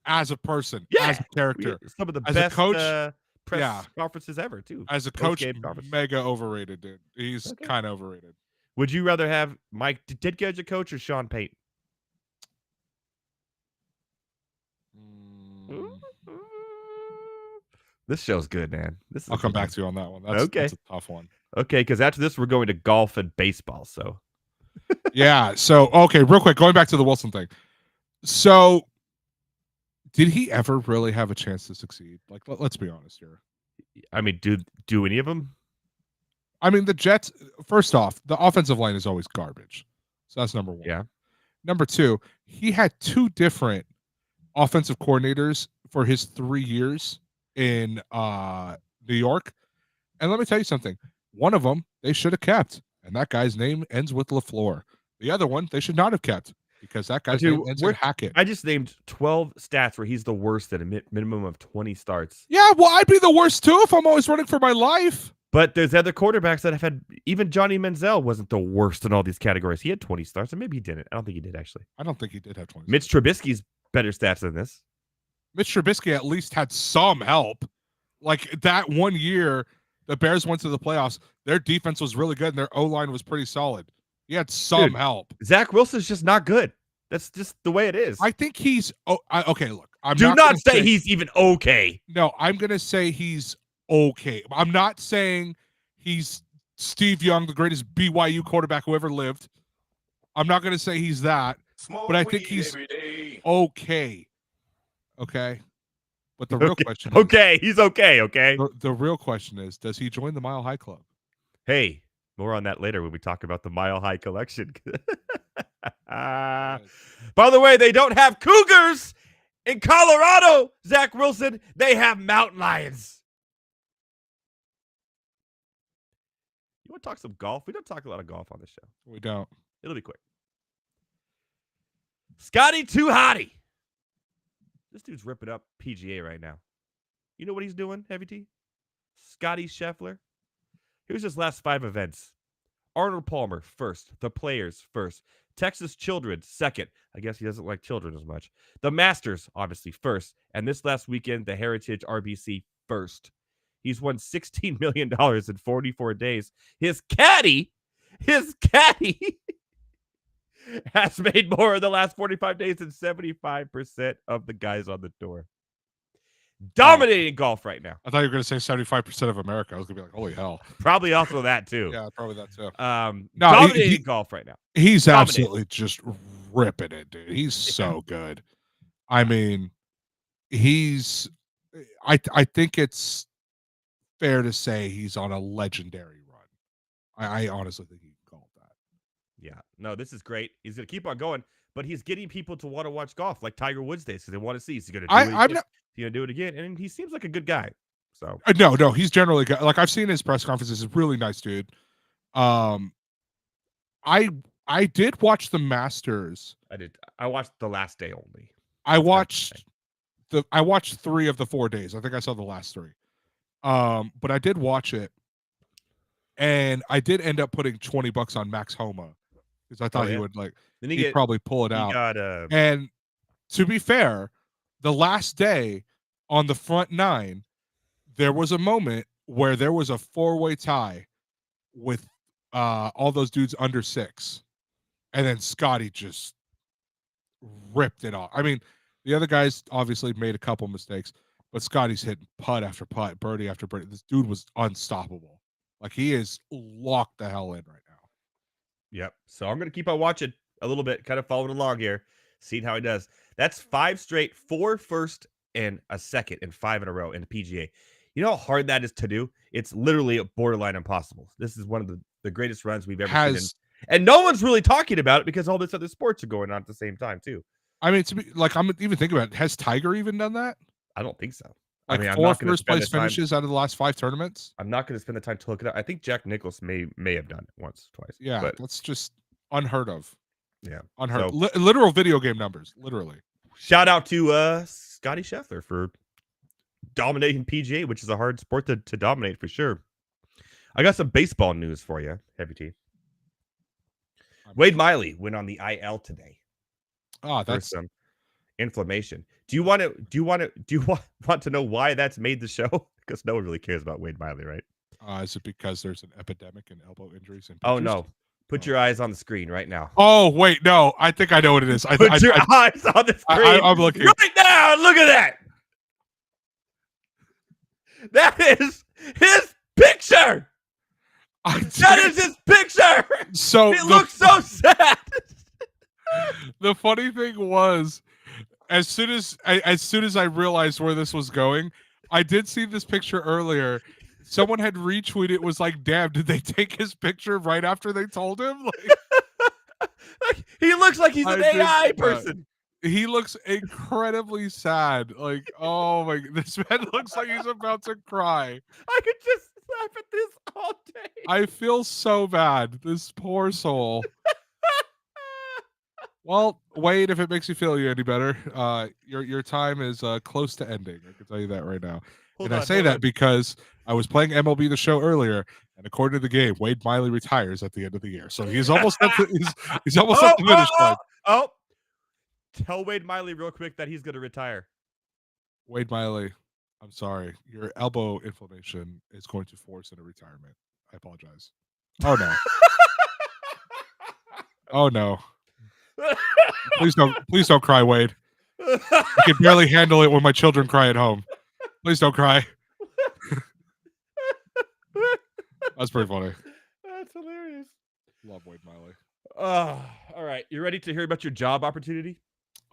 as a person, as a character. Some of the as best a coach, press conferences ever, too. As a coach, mega overrated, dude. He's kind of overrated. Would you rather have Mike Ditka as a coach or Sean Payton? This show's good, man. I'll come back to you on that one. That's a tough one. Okay, because after this, we're going to golf and baseball. So, yeah. So, okay, real quick, going back to the Wilson thing. So, did he ever really have a chance to succeed? Like, let's be honest here. I mean, do any of them? I mean, the Jets. First off, the offensive line is always garbage. So that's number one. Yeah. Number two, he had 2 different offensive coordinators for his 3 years in New York. And let me tell you something. One of them they should have kept, and that guy's name ends with LaFleur. The other one they should not have kept because that guy's name ends with Hackett. I just named 12 stats where he's the worst at a minimum of 20 starts. Yeah, well, I'd be the worst too if I'm always running for my life. But there's other quarterbacks that have had, even Johnny Manziel wasn't the worst in all these categories. He had 20 starts, and maybe he didn't. I don't think he did, actually. I don't think he did have 20 Mitch Trubisky's better stats than this. Mitch Trubisky at least had some help. Like that 1 year the Bears went to the playoffs. Their defense was really good, and their O-line was pretty solid. He had some help. Zach Wilson's just not good. That's just the way it is. I think he's okay. Look, Do not say he's even okay. No, I'm gonna say he's okay. I'm not saying he's Steve Young, the greatest BYU quarterback who ever lived. I'm not gonna say he's that, but I think he's okay. Okay, but the real question is, he's okay. Okay. The real question is, does he join the Mile High Club? Hey, more on that later when we talk about the Mile High collection. By the way, they don't have cougars in Colorado, Zach Wilson. They have mountain lions. You want to talk some golf? We don't talk a lot of golf on this show. We don't. It'll be quick. Scotty Too Hottie. This dude's ripping up PGA right now. You know what he's doing, Heavy T? Scotty Scheffler. Here's his last 5 events. Arnold Palmer, first. The Players, first. Texas Children, second. I guess he doesn't like children as much. The Masters, obviously, first. And this last weekend, the Heritage RBC, first. He's won $16 million in 44 days. His caddy has made more in the last 45 days than 75% of the guys on the tour. Dominating golf right now. I thought you were going to say 75% of America. I was going to be like, holy hell. Probably also that too. Yeah, probably that too. Dominating golf right now. He's absolutely just ripping it, dude. He's so good. I mean, I think it's fair to say he's on a legendary run. I honestly think he can call it that. Yeah. No, this is great. He's going to keep on going, but he's getting people to want to watch golf like Tiger Woods days. So they want to see. He's going to do it. He's going to do it again. And he seems like a good guy. So no, he's generally good. Like I've seen his press conferences. He's a really nice dude. I did watch the Masters. I did. I watched the last day only. I watched 3 of the 4 days. I think I saw the last 3. But I did watch it, and I did end up putting $20 on Max Homa because I thought he would he'd probably pull it out. And to be fair, the last day on the front 9, there was a moment where there was a 4-way tie with all those dudes under 6, and then Scotty just ripped it off. I mean, the other guys obviously made a couple mistakes, but Scotty's hitting putt after putt, birdie after birdie. This dude was unstoppable. Like, he is locked the hell in right now. Yep. So I'm going to keep on watching a little bit, kind of following along here, seeing how he does. That's 5 straight, 4 first and a second, and 5 in a row in the PGA. You know how hard that is to do? It's literally a borderline impossible. This is one of the greatest runs we've ever seen. And no one's really talking about it because all this other sports are going on at the same time, too. I mean, to be like, I'm even thinking about it. Has Tiger even done that? I don't think so. Like, I mean, 4 first place finishes out of the last 5 tournaments. I'm not going to spend the time to look it up. I think Jack Nicklaus may have done it once, twice. Yeah, but that's just unheard of. Yeah, unheard. Literal video game numbers, literally. Shout out to Scotty Scheffler for dominating PGA, which is a hard sport to dominate for sure. I got some baseball news for you, Heavy T. Wade Miley went on the IL today. Oh, that's some inflammation. Do you want to know why that's made the show? Because no one really cares about Wade Miley, right? Is it because there's an epidemic in elbow injuries? Oh no! Put your eyes on the screen right now. Oh wait, no! I think I know what it is. Put your eyes on the screen. I'm looking right now. Look at that. That is his picture. That is his picture. So it looks so sad. The funny thing was, as soon as I realized where this was going, I did see this picture earlier. Someone had retweeted it, was like, damn, did they take his picture right after they told him? Like, he looks like he's an AI person. He looks incredibly sad. Like, oh my, this man looks like he's about to cry. I could just laugh at this all day. I feel so bad. This poor soul. Well, Wade, if it makes you feel any better, your time is close to ending. I can tell you that right now. I say that because I was playing MLB The Show earlier, and according to the game, Wade Miley retires at the end of the year. So he's almost at the, he's almost at the finish line. Tell Wade Miley real quick that he's going to retire. Wade Miley, I'm sorry. Your elbow inflammation is going to force into retirement. I apologize. Oh no. Oh no. Please don't cry, Wade. I can barely handle it when my children cry at home. Please don't cry. That's pretty funny. That's hilarious. Love Wade Miley. All right. You ready to hear about your job opportunity?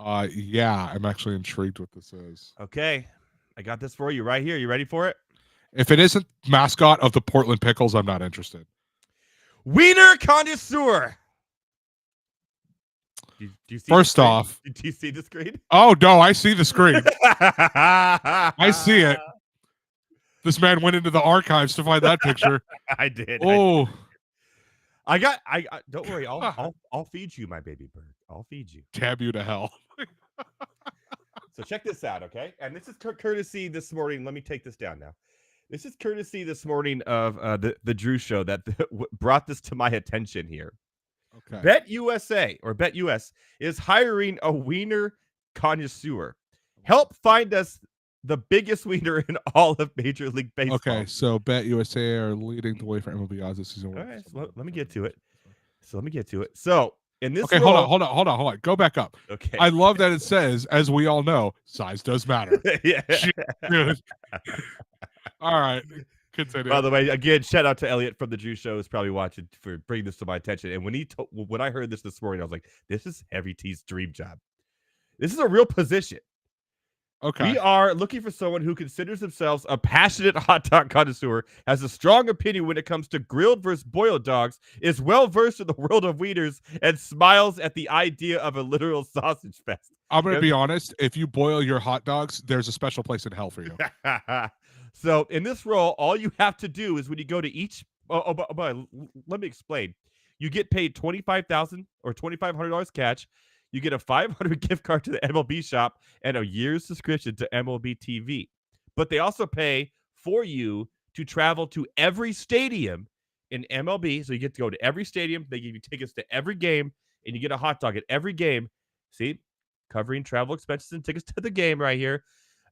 Yeah, I'm actually intrigued what this is. Okay. I got this for you right here. You ready for it? If it isn't mascot of the Portland Pickles, I'm not interested. Wiener connoisseur. Do you see First off, do you see the screen? Oh no, I see the screen. I see it. This man went into the archives to find that picture. I did. Oh, I don't worry. I'll feed you, my baby bird. I'll feed you. Damn you to hell. So check this out, okay? And this is courtesy this morning. Let me take this down now. This is courtesy this morning of the Drew Show that brought this to my attention here. Okay. Bet US is hiring a wiener connoisseur. Help find us the biggest wiener in all of Major League Baseball. Okay, so Bet USA are leading the way for MLB odds this season. All right, so let me get to it. So in this, okay, role, hold on. Go back up. Okay, I love that it says, as we all know, size does matter. Yeah. All right, continue. By the way, again, shout out to Elliot from the Drew Show, who's probably watching, for bringing this to my attention. And when I heard this morning, I was like, "This is Heavy T's dream job. This is a real position." Okay. We are looking for someone who considers themselves a passionate hot dog connoisseur, has a strong opinion when it comes to grilled versus boiled dogs, is well versed in the world of wieners, and smiles at the idea of a literal sausage fest. I'm going to be honest. If you boil your hot dogs, there's a special place in hell for you. So in this role, all you have to do is when you go to each. But let me explain. You get paid $25,000 or $2,500 cash. You get a $500 gift card to the MLB shop and a year's subscription to MLB TV. But they also pay for you to travel to every stadium in MLB. So you get to go to every stadium. They give you tickets to every game, and you get a hot dog at every game. See? Covering travel expenses and tickets to the game right here.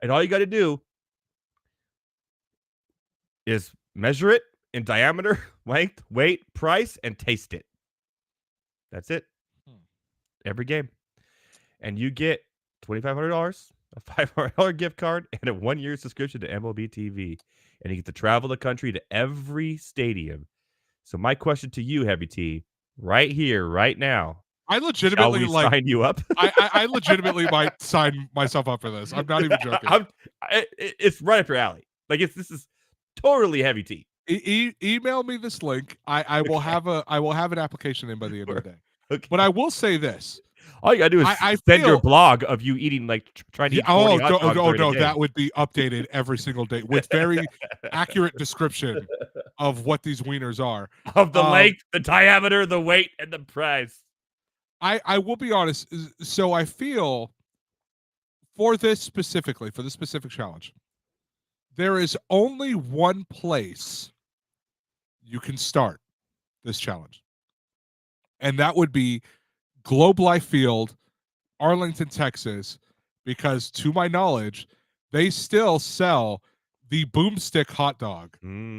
And all you got to do is measure it in diameter, length, weight, price, and taste it. That's it. Every game. And you get $2,500, a $500 gift card, and a 1-year subscription to MLB TV. And you get to travel the country to every stadium. So my question to you, Heavy T, right here, right now. I legitimately sign you up. I legitimately might sign myself up for this. I'm not even joking. It's right up your alley. Like this is totally Heavy T. Email me this link. I will have an application in by the end of the day. Okay. But I will say this. All you gotta do is send your blog of you eating, like, trying to eat 40 hot dogs during a game. That would be updated every single day with very accurate description of what these wieners are. Of the length, the diameter, the weight, and the price. I will be honest. So I feel for this specific challenge, there is only one place you can start this challenge. And that would be Globe Life Field, Arlington, Texas, because to my knowledge, they still sell the boomstick hot dog,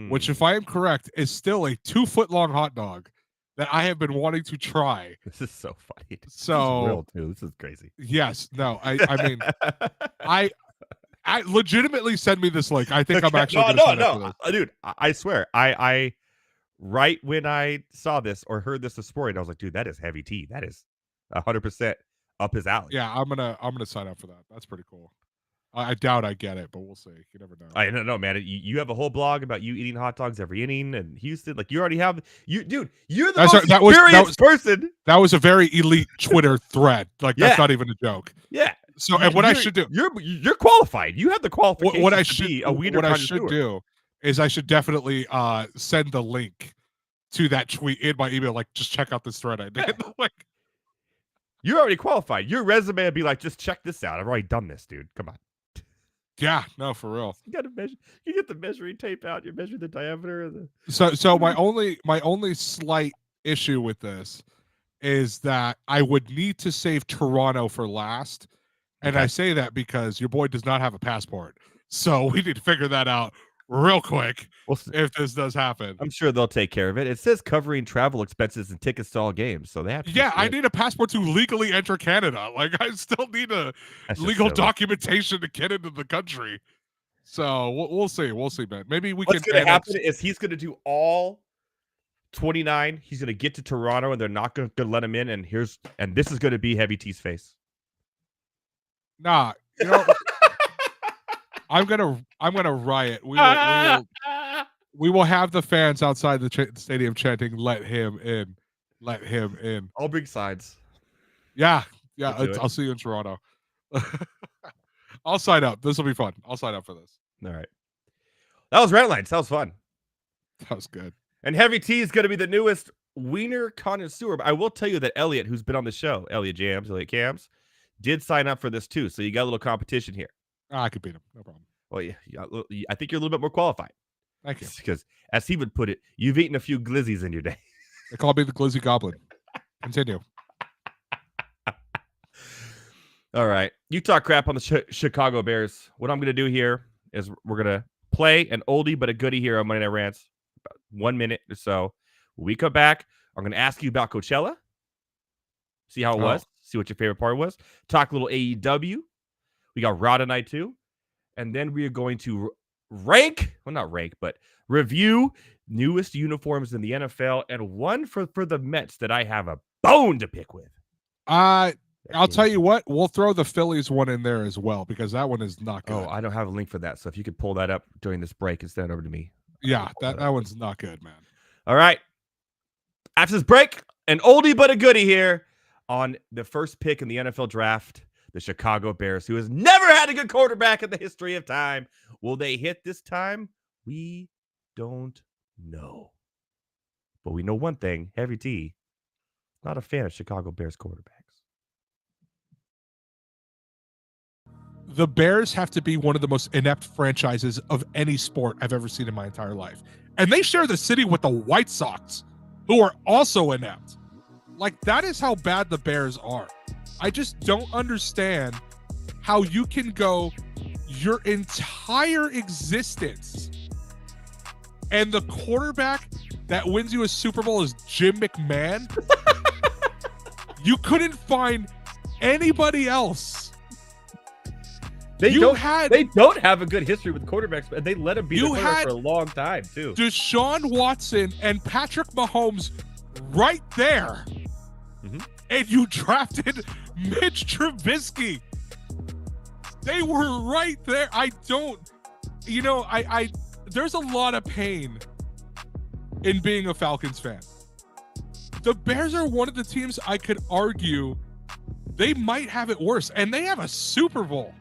which, if I am correct, is still a 2-foot-long hot dog that I have been wanting to try. This is so funny. So, this is real too. This is crazy. Yes. No, I mean, I legitimately send me this link. I think I'm actually going to sign up for this. Dude, I swear, I right when I saw this or heard this morning, I was like, dude, that is Heavy T. That is 100% up his alley. Yeah, I'm gonna sign up for that. That's pretty cool. I doubt I get it, but we'll see. You never know. I don't know, man. You have a whole blog about you eating hot dogs every inning in Houston. Like, you already have dude. You're the most experienced person. That was a very elite Twitter thread. Like, that's not even a joke. Yeah. So, and what I should do? You're qualified. You have the qualifications. What I should do is I should definitely send the link to that tweet in my email. Like, just check out this thread I did. Like, you're already qualified. Your resume would be like, just check this out. I've already done this, dude. Come on. Yeah, no, for real. You got to measure. You get the measuring tape out. You measure the diameter of the. So my only slight issue with this is that I would need to save Toronto for last, and I say that because your boy does not have a passport. So we need to figure that out real quick We'll see. if this does happen. I'm sure they'll take care of it. It says covering travel expenses and tickets to all games, so they have to. Yeah, I need a passport to legally enter Canada. Like, I still need a legal documentation to get into the country. So we'll see. We'll see, man. Maybe we What's can. going to happen is he's going to do all 29. He's going to get to Toronto, and they're not going to let him in. And this is going to be Heavy T's face. Nah, you know, I'm gonna riot. We will have the fans outside the stadium chanting, "Let him in, let him in." I'll bring signs. Yeah. I'll see you in Toronto. I'll sign up. This will be fun. I'll sign up for this. All right. That was Rant Lines. That was fun. That was good. And Heavy T is going to be the newest wiener connoisseur. But I will tell you that Elliot, who's been on the show, Elliot Cams, did sign up for this too. So you got a little competition here. I could beat him. No problem. Well, yeah, I think you're a little bit more qualified. Thank you. Because, as he would put it, you've eaten a few glizzies in your day. They call me the Glizzy Goblin. Continue. All right. You talk crap on the Chicago Bears. What I'm going to do here is we're going to play an oldie but a goodie here on Monday Night Rants. About 1 minute or so. When we come back, I'm going to ask you about Coachella. See how it was. See what your favorite part was. Talk a little AEW. We got Raw tonight too. And then we are going to review newest uniforms in the NFL and one for the Mets that I have a bone to pick with. I'll tell you what, we'll throw the Phillies one in there as well because that one is not good. Oh, I don't have a link for that. So if you could pull that up during this break and send it over to me. Yeah, that one's not good, man. All right. After this break, an oldie but a goodie here on the first pick in the NFL draft, the Chicago Bears, who has never had a good quarterback in the history of time. Will they hit this time? We don't know. But we know one thing, Heavy T, not a fan of Chicago Bears quarterbacks. The Bears have to be one of the most inept franchises of any sport I've ever seen in my entire life. And they share the city with the White Sox, who are also inept. Like, that is how bad the Bears are. I just don't understand how you can go your entire existence and the quarterback that wins you a Super Bowl is Jim McMahon. You couldn't find anybody else. They don't have a good history with quarterbacks, and they let him be the quarterback for a long time, too. Deshaun Watson and Patrick Mahomes right there. Mm-hmm. And you drafted Mitch Trubisky. They were right there. I there's a lot of pain in being a Falcons fan. The Bears are one of the teams I could argue they might have it worse, and they have a Super Bowl.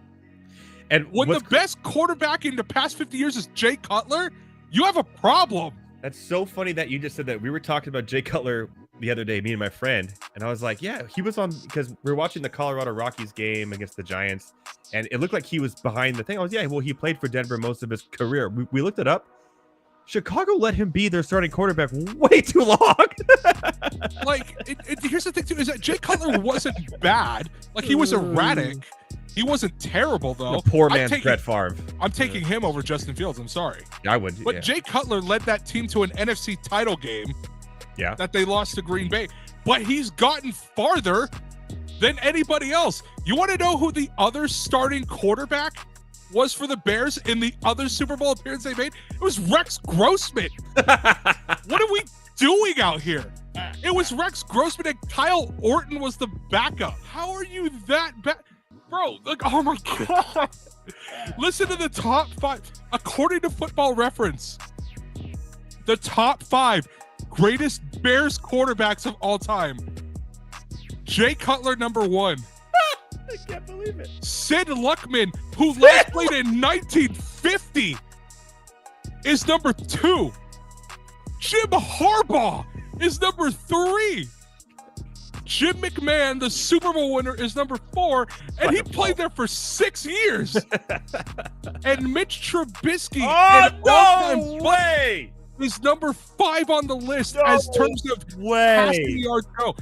And when the best quarterback in the past 50 years is Jay Cutler, you have a problem. That's so funny that you just said that. We were talking about Jay Cutler the other day, me and my friend, and I was like, yeah, he was on, because we were watching the Colorado Rockies game against the Giants, and it looked like he was behind the thing. I was, yeah, well, he played for Denver most of his career. We looked it up. Chicago let him be their starting quarterback way too long. Here's the thing, too, is that Jay Cutler wasn't bad. Like, he was erratic. He wasn't terrible, though. The poor man's Brett Favre. I'm taking him over Justin Fields. I'm sorry. I would. But Jay Cutler led that team to an NFC title game that they lost to Green Bay. But he's gotten farther than anybody else. You want to know who the other starting quarterback was for the Bears in the other Super Bowl appearance they made? It was Rex Grossman. What are we doing out here? It was Rex Grossman and Kyle Orton was the backup. How are you that bad? Bro, like, oh my God. Listen to the top 5. According to Football Reference, the top 5 greatest Bears quarterbacks of all time. Jay Cutler, number 1. I can't believe it. Sid Luckman, who last played in 1950, is number 2. Jim Harbaugh is number 3. Jim McMahon, the Super Bowl winner, is number 4, and he played there for 6 years. And Mitch Trubisky, is number 5 on the list as terms of passing yards go.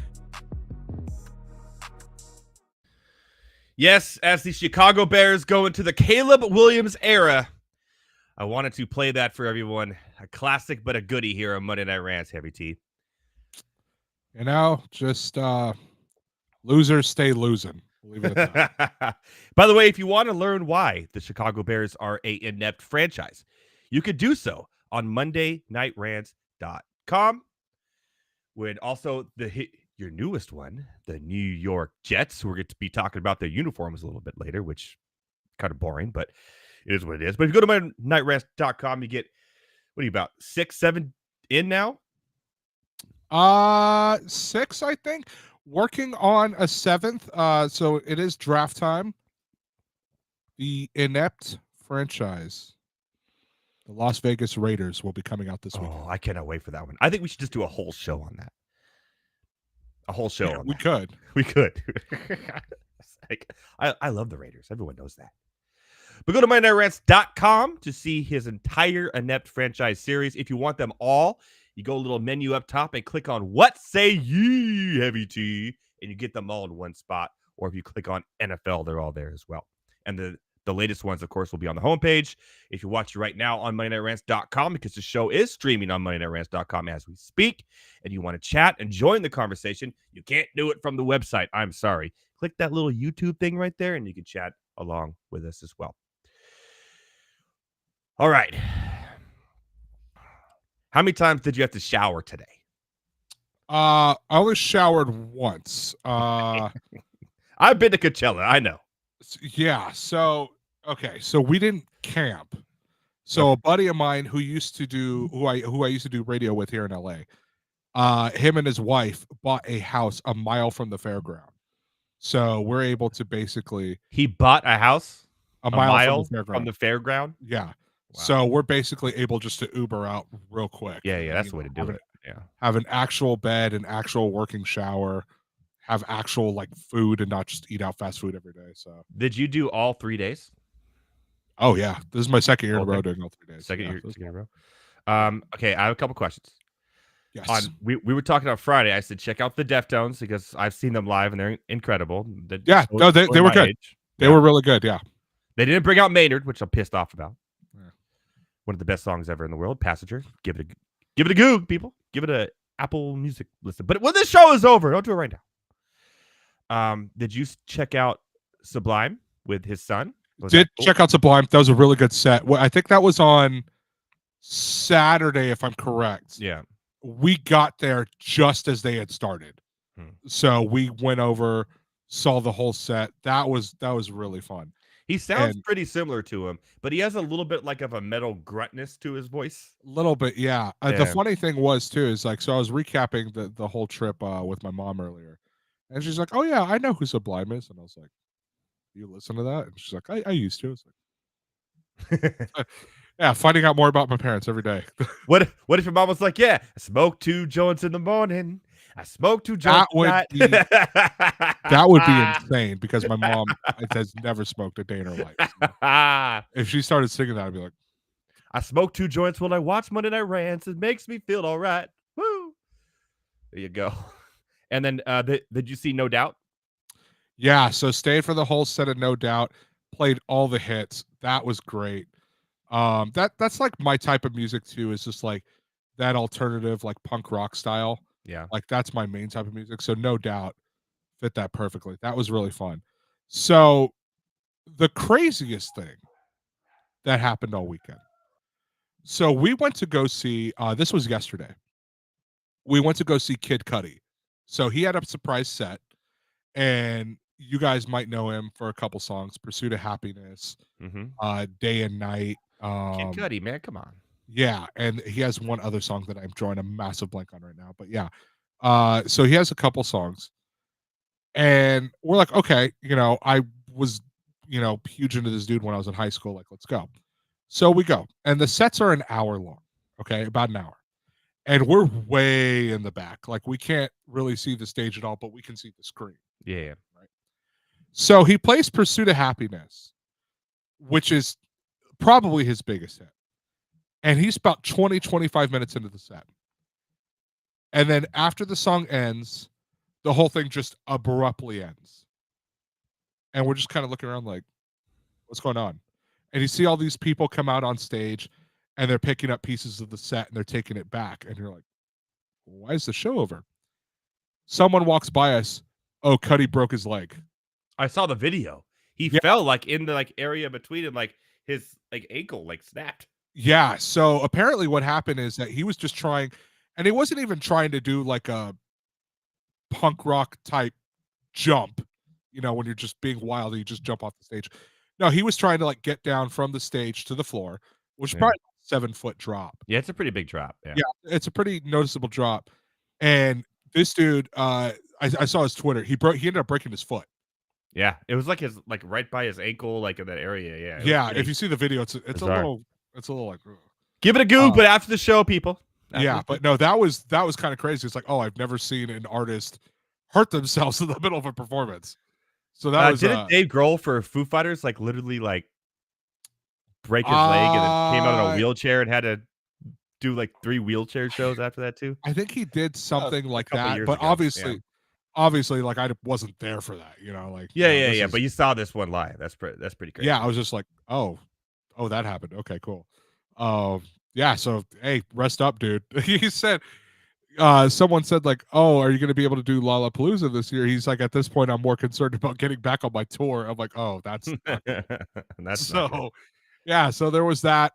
Yes, as the Chicago Bears go into the Caleb Williams era, I wanted to play that for everyone. A classic, but a goodie here on Monday Night Rants, Heavy T. Just losers stay losing. We'll leave it at that. By the way, if you want to learn why the Chicago Bears are a inept franchise, you could do so on MondayNightRants.com. When also your newest one, the New York Jets, we're going to be talking about their uniforms a little bit later, which kind of boring, but it is what it is. But if you go to MondayNightRants.com, you get, what are you, about 6, 7 in now? 6, I think. Working on a 7th. So it is draft time. The inept franchise, the Las Vegas Raiders, will be coming out this week. Oh, I cannot wait for that one. I think we should just do a whole show on that. A whole show on that. We could. I love the Raiders. Everyone knows that. But go to MondayNightRants.com to see his entire inept franchise series. If you want them all, you go a little menu up top and click on What Say Ye, Heavy T, and you get them all in one spot. Or if you click on NFL, they're all there as well. And the latest ones, of course, will be on the homepage. If you're watching right now on MondayNightRants.com, because the show is streaming on MondayNightRants.com as we speak, and you want to chat and join the conversation, you can't do it from the website. I'm sorry. Click that little YouTube thing right there, and you can chat along with us as well. All right. How many times did you have to shower today? I only showered once. I've been to Coachella. I know. Yeah. So we didn't camp. So a buddy of mine who I used to do radio with here in LA, him and his wife bought a house a mile from the fairground. So we're able to basically. He bought a house a mile from the fairground. Yeah. Wow. So we're basically able just to Uber out real quick. Yeah, that's the way to do it. Yeah. Have an actual bed, an actual working shower, have actual like food, and not just eat out fast food every day. So did you do all 3 days? Oh yeah. This is my second year in a row doing all 3 days. Second year in a row. Okay, I have a couple questions. Yes. We were talking on Friday. I said check out the Deftones because I've seen them live and they're incredible. They were good. They were really good. Yeah. They didn't bring out Maynard, which I'm pissed off about. One of the best songs ever in the world, Passenger. Give it a Goog, people. Give it a Apple Music listen. But when this show is over, don't do it right now. Did you check out Sublime with his son? Check out Sublime. That was a really good set. Well, I think that was on Saturday, if I'm correct. Yeah. We got there just as they had started. So we went over, saw the whole set. That was really fun. He sounds pretty similar to him, but he has a little bit like of a metal gruntness to his voice. A little bit, yeah. The funny thing was too is like, so I was recapping the whole trip with my mom earlier, and she's like, "Oh yeah, I know who Sublime is," and I was like, "You listen to that?" And she's like, "I used to." It's like, yeah, finding out more about my parents every day. What if your mom was like, "Yeah, I smoke 2 joints in the morning. I smoke 2 joints that would be insane because my mom has never smoked a day in her life. So if she started singing that, I'd be like, I smoke 2 joints while I watch Monday Night Rants. It makes me feel all right. Woo! There you go. And then did you see No Doubt? Yeah, so stayed for the whole set of No Doubt, played all the hits. That was great. That's like my type of music too, is just like that alternative, like punk rock style. Yeah. Like that's my main type of music. So No Doubt fit that perfectly. That was really fun. So the craziest thing that happened all weekend. So we went to go see, this was yesterday. We went to go see Kid Cudi. So he had a surprise set, and you guys might know him for a couple songs, Pursuit of Happiness, Day and Night. Kid Cudi, man, come on. Yeah, and he has one other song that I'm drawing a massive blank on right now. But yeah, so he has a couple songs. And we're like, okay, I was, huge into this dude when I was in high school. Like, let's go. So we go. And the sets are an hour long, okay, about an hour. And we're way in the back. Like, we can't really see the stage at all, but we can see the screen. Yeah. Right. So he plays Pursuit of Happiness, which is probably his biggest hit. And he's about 20, 25 minutes into the set. And then after the song ends, the whole thing just abruptly ends. and we're just kind of looking around like, what's going on? And you see all these people come out on stage, and they're picking up pieces of the set and they're taking it back, and you're like, why is the show over? Someone walks by us. Oh, Cuddy broke his leg. I saw the video. He Yeah. fell like in the like area between, and like his like ankle like snapped. Yeah. So apparently, what happened is that he was just trying, and he wasn't even trying to do like a punk rock type jump. You know, when you're just being wild and you just jump off the stage. No, he was trying to like get down from the stage to the floor, which is Yeah. probably a 7-foot drop. Yeah, it's a pretty big drop. Yeah. Yeah, it's a pretty noticeable drop. And this dude, I saw his Twitter. He ended up breaking his foot. Yeah, it was like his like right by his ankle, like in that area. Yeah. Yeah, if you see the video, it's a little like give it a Google, but after the show, people. Yeah, but no, that was kind of crazy. It's like, oh, I've never seen an artist hurt themselves in the middle of a performance. So that was didn't Dave Grohl for Foo Fighters like literally like break his leg and then came out in a wheelchair and had to do like 3 wheelchair shows after that too? I think he did something like that, but ago. obviously, like I wasn't there for that, you know, like yeah. But you saw this one live. That's pretty crazy. Yeah, I was just like, oh, that happened. Okay, cool. Yeah. So hey, rest up, dude. He said, someone said like, oh, are you going to be able to do Lollapalooza this year? He's like, at this point, I'm more concerned about getting back on my tour. I'm like, oh, that's not that's so. Not good. Yeah, so there was that.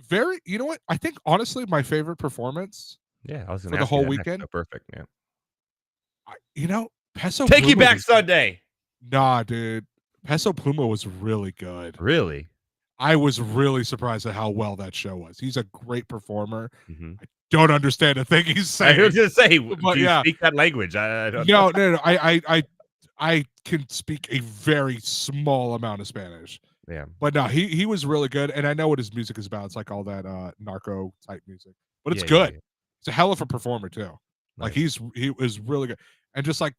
Very, you know what? I think honestly, my favorite performance. Yeah, I was for the whole weekend. So perfect, man. Peso. Take you back Sunday. Nah, dude. Peso Pluma was really good. Really? I was really surprised at how well that show was. He's a great performer. Mm-hmm. I don't understand a thing he's saying. I was gonna say, but do you speak that language? I don't no, know. no. I can speak a very small amount of Spanish. Yeah. But no, he was really good, and I know what his music is about. It's like all that narco type music. But it's good. Yeah. It's a hell of a performer too. Nice. Like he was really good. And just like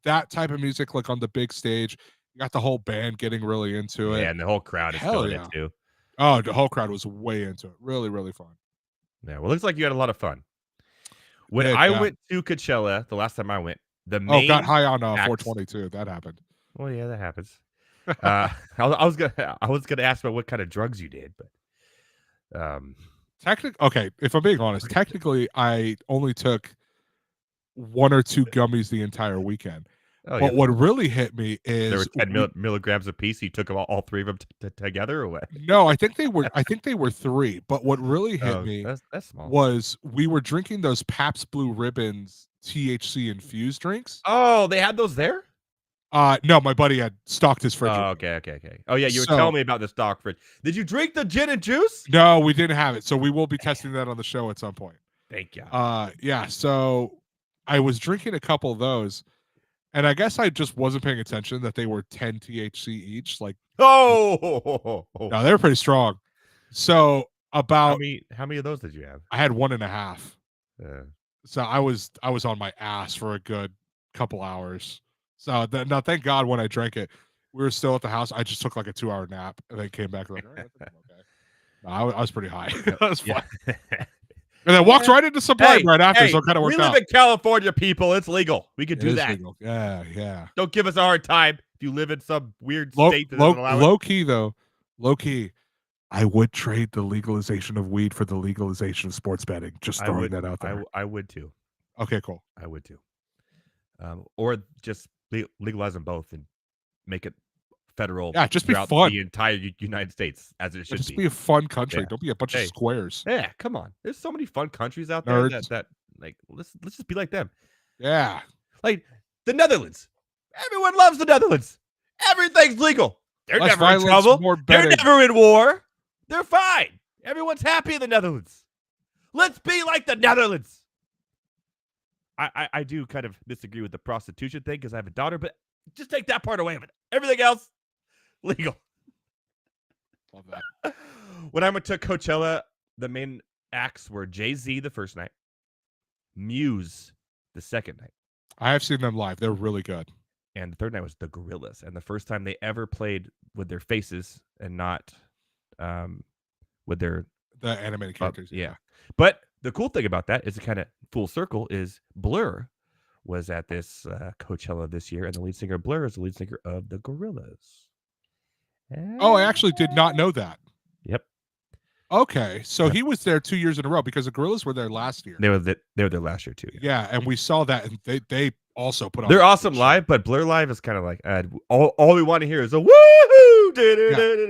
that type of music, like on the big stage, you got the whole band getting really into it. Yeah, and the whole crowd is feeling it too. Oh, the whole crowd was way into it. Really, really fun. Yeah, well, it looks like you had a lot of fun. When I went to Coachella, the last time I went, the main got high on 422. That happened. Well, yeah, that happens. I was gonna ask about what kind of drugs you did, but okay, if I'm being honest, technically I only took 1 or 2 gummies the entire weekend. But what really hit me is there were 10 milligrams a piece. You took them all 3 of them together, or what? No, I think they were 3. But what really hit me that's small. Was we were drinking those Pabst Blue Ribbons THC infused drinks. Oh, they had those there? No, my buddy had stocked his fridge. Oh, okay. Oh, yeah, you were telling me about the stock fridge. Did you drink the gin and juice? No, we didn't have it. So we will be testing that on the show at some point. Thank you. Yeah. So I was drinking a couple of those. And I guess I just wasn't paying attention that they were 10 THC each. Like, no, they were pretty strong. So about how many of those did you have? I had 1.5. So I was on my ass for a good couple hours. So now, thank God, when I drank it, we were still at the house. I just took like a 2-hour nap and then came back like, all right, I think I'm okay. I was pretty high. That was fun. And then walked right into Sublime right after, so it kind of worked out. We live in California, people. It's legal. We can do that. Legal. Yeah. Don't give us a hard time if you live in some weird state that doesn't allow it. Low key, though. Low key, I would trade the legalization of weed for the legalization of sports betting. Just throwing that out there. I would too. Okay, cool. I would too. Or just legalize them both and make it federal. Yeah, just be fun. The entire United States, as it should just be a fun country. Yeah. Don't be a bunch of squares. Yeah, come on. There's so many fun countries out there that like let's just be like them. Yeah, like the Netherlands. Everyone loves the Netherlands. Everything's legal. They're never in trouble. They're never in war. They're fine. Everyone's happy in the Netherlands. Let's be like the Netherlands. I do kind of disagree with the prostitution thing because I have a daughter, but just take that part away of it. Everything else, legal. Love that. When I went to Coachella, the main acts were Jay-Z the first night, Muse the second night. I have seen them live. They're really good. And the third night was the Gorillaz. And the first time they ever played with their faces and not with the animated characters. Yeah. But the cool thing about that is it kind of full circle is Blur was at this Coachella this year, and the lead singer Blur is the lead singer of the Gorillaz. Oh, I actually did not know that. Yep. Okay, so Yep. he was there 2 years in a row because the Gorillas were there last year. They were there last year too. Yeah, and we saw that, and they also put on. They're a awesome good live, but Blur live is kind of like all we want to hear is a woohoo.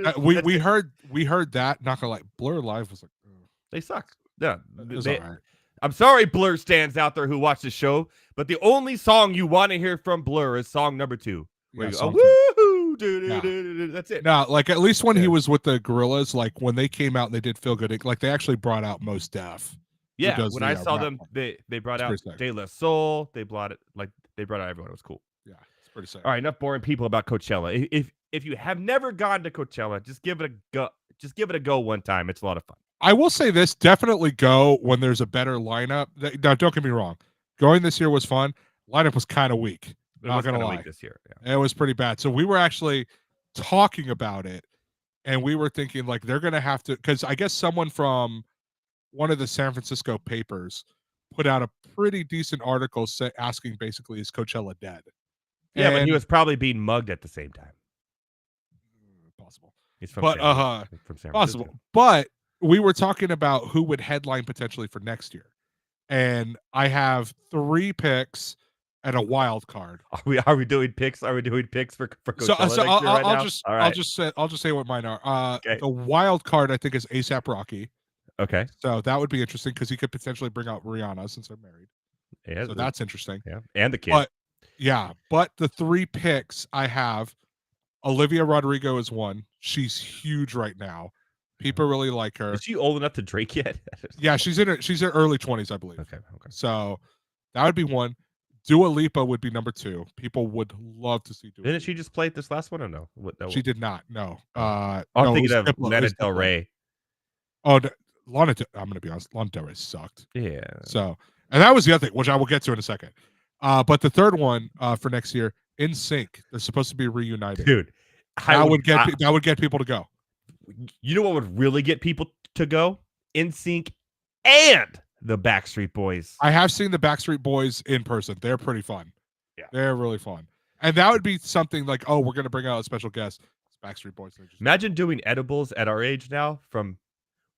Yeah. We heard that. Not gonna lie, Blur live was like they suck. Yeah, it was all right. I'm sorry, Blur stands out there who watch the show, but the only song you want to hear from Blur is song number 2. Where you go, woohoo, that's it. No, like at least when he was with the Gorillas, like when they came out and they did Feel Good, like they actually brought out Mos Def. Yeah, when I saw them, they brought out De La Soul. They brought out everyone. It was cool. Yeah, it's pretty sick. All right, enough boring people about Coachella. If you have never gone to Coachella, just give it a go. Just give it a go one time. It's a lot of fun. I will say this: definitely go when there's a better lineup. Now, don't get me wrong. Going this year was fun. Lineup was kind of weak. Not gonna lie, this year, yeah. It was pretty bad. So we were actually talking about it, and we were thinking like they're gonna have to, because I guess someone from one of the San Francisco papers put out a pretty decent article asking basically, is Coachella dead? Yeah, but he was probably being mugged at the same time. Possible. He's from from San Francisco. Possible. But we were talking about who would headline potentially for next year, and I have 3 picks and a wild card. Are we doing picks? Are we doing picks for Coachella so next year right now? I'll just say what mine are. Okay. The wild card I think is A$AP Rocky. Okay. So that would be interesting because he could potentially bring out Rihanna since they're married. Yeah, so that's interesting. Yeah, and the kid. But the 3 picks I have, Olivia Rodrigo is one. She's huge right now. People really like her. Is she old enough to Drake yet? Yeah, she's in early 20s, I believe. Okay. So that would be one. Dua Lipa would be number 2. People would love to see Dua Lipa. Didn't she just play it this last one or no? She did not. No. I'm thinking of Lana Del Rey. Oh, Lana. I'm going to be honest. Lana Del Rey sucked. Yeah. So, and that was the other thing, which I will get to in a second. But the third one for next year, NSYNC. They're supposed to be reunited. Dude, that would get people to go. You know what would really get people to go? NSYNC and the Backstreet Boys. I have seen the Backstreet Boys in person. They're pretty fun. Yeah, they're really fun. And that would be something like, oh, we're going to bring out a special guest. It's Backstreet Boys. Imagine doing edibles at our age now, from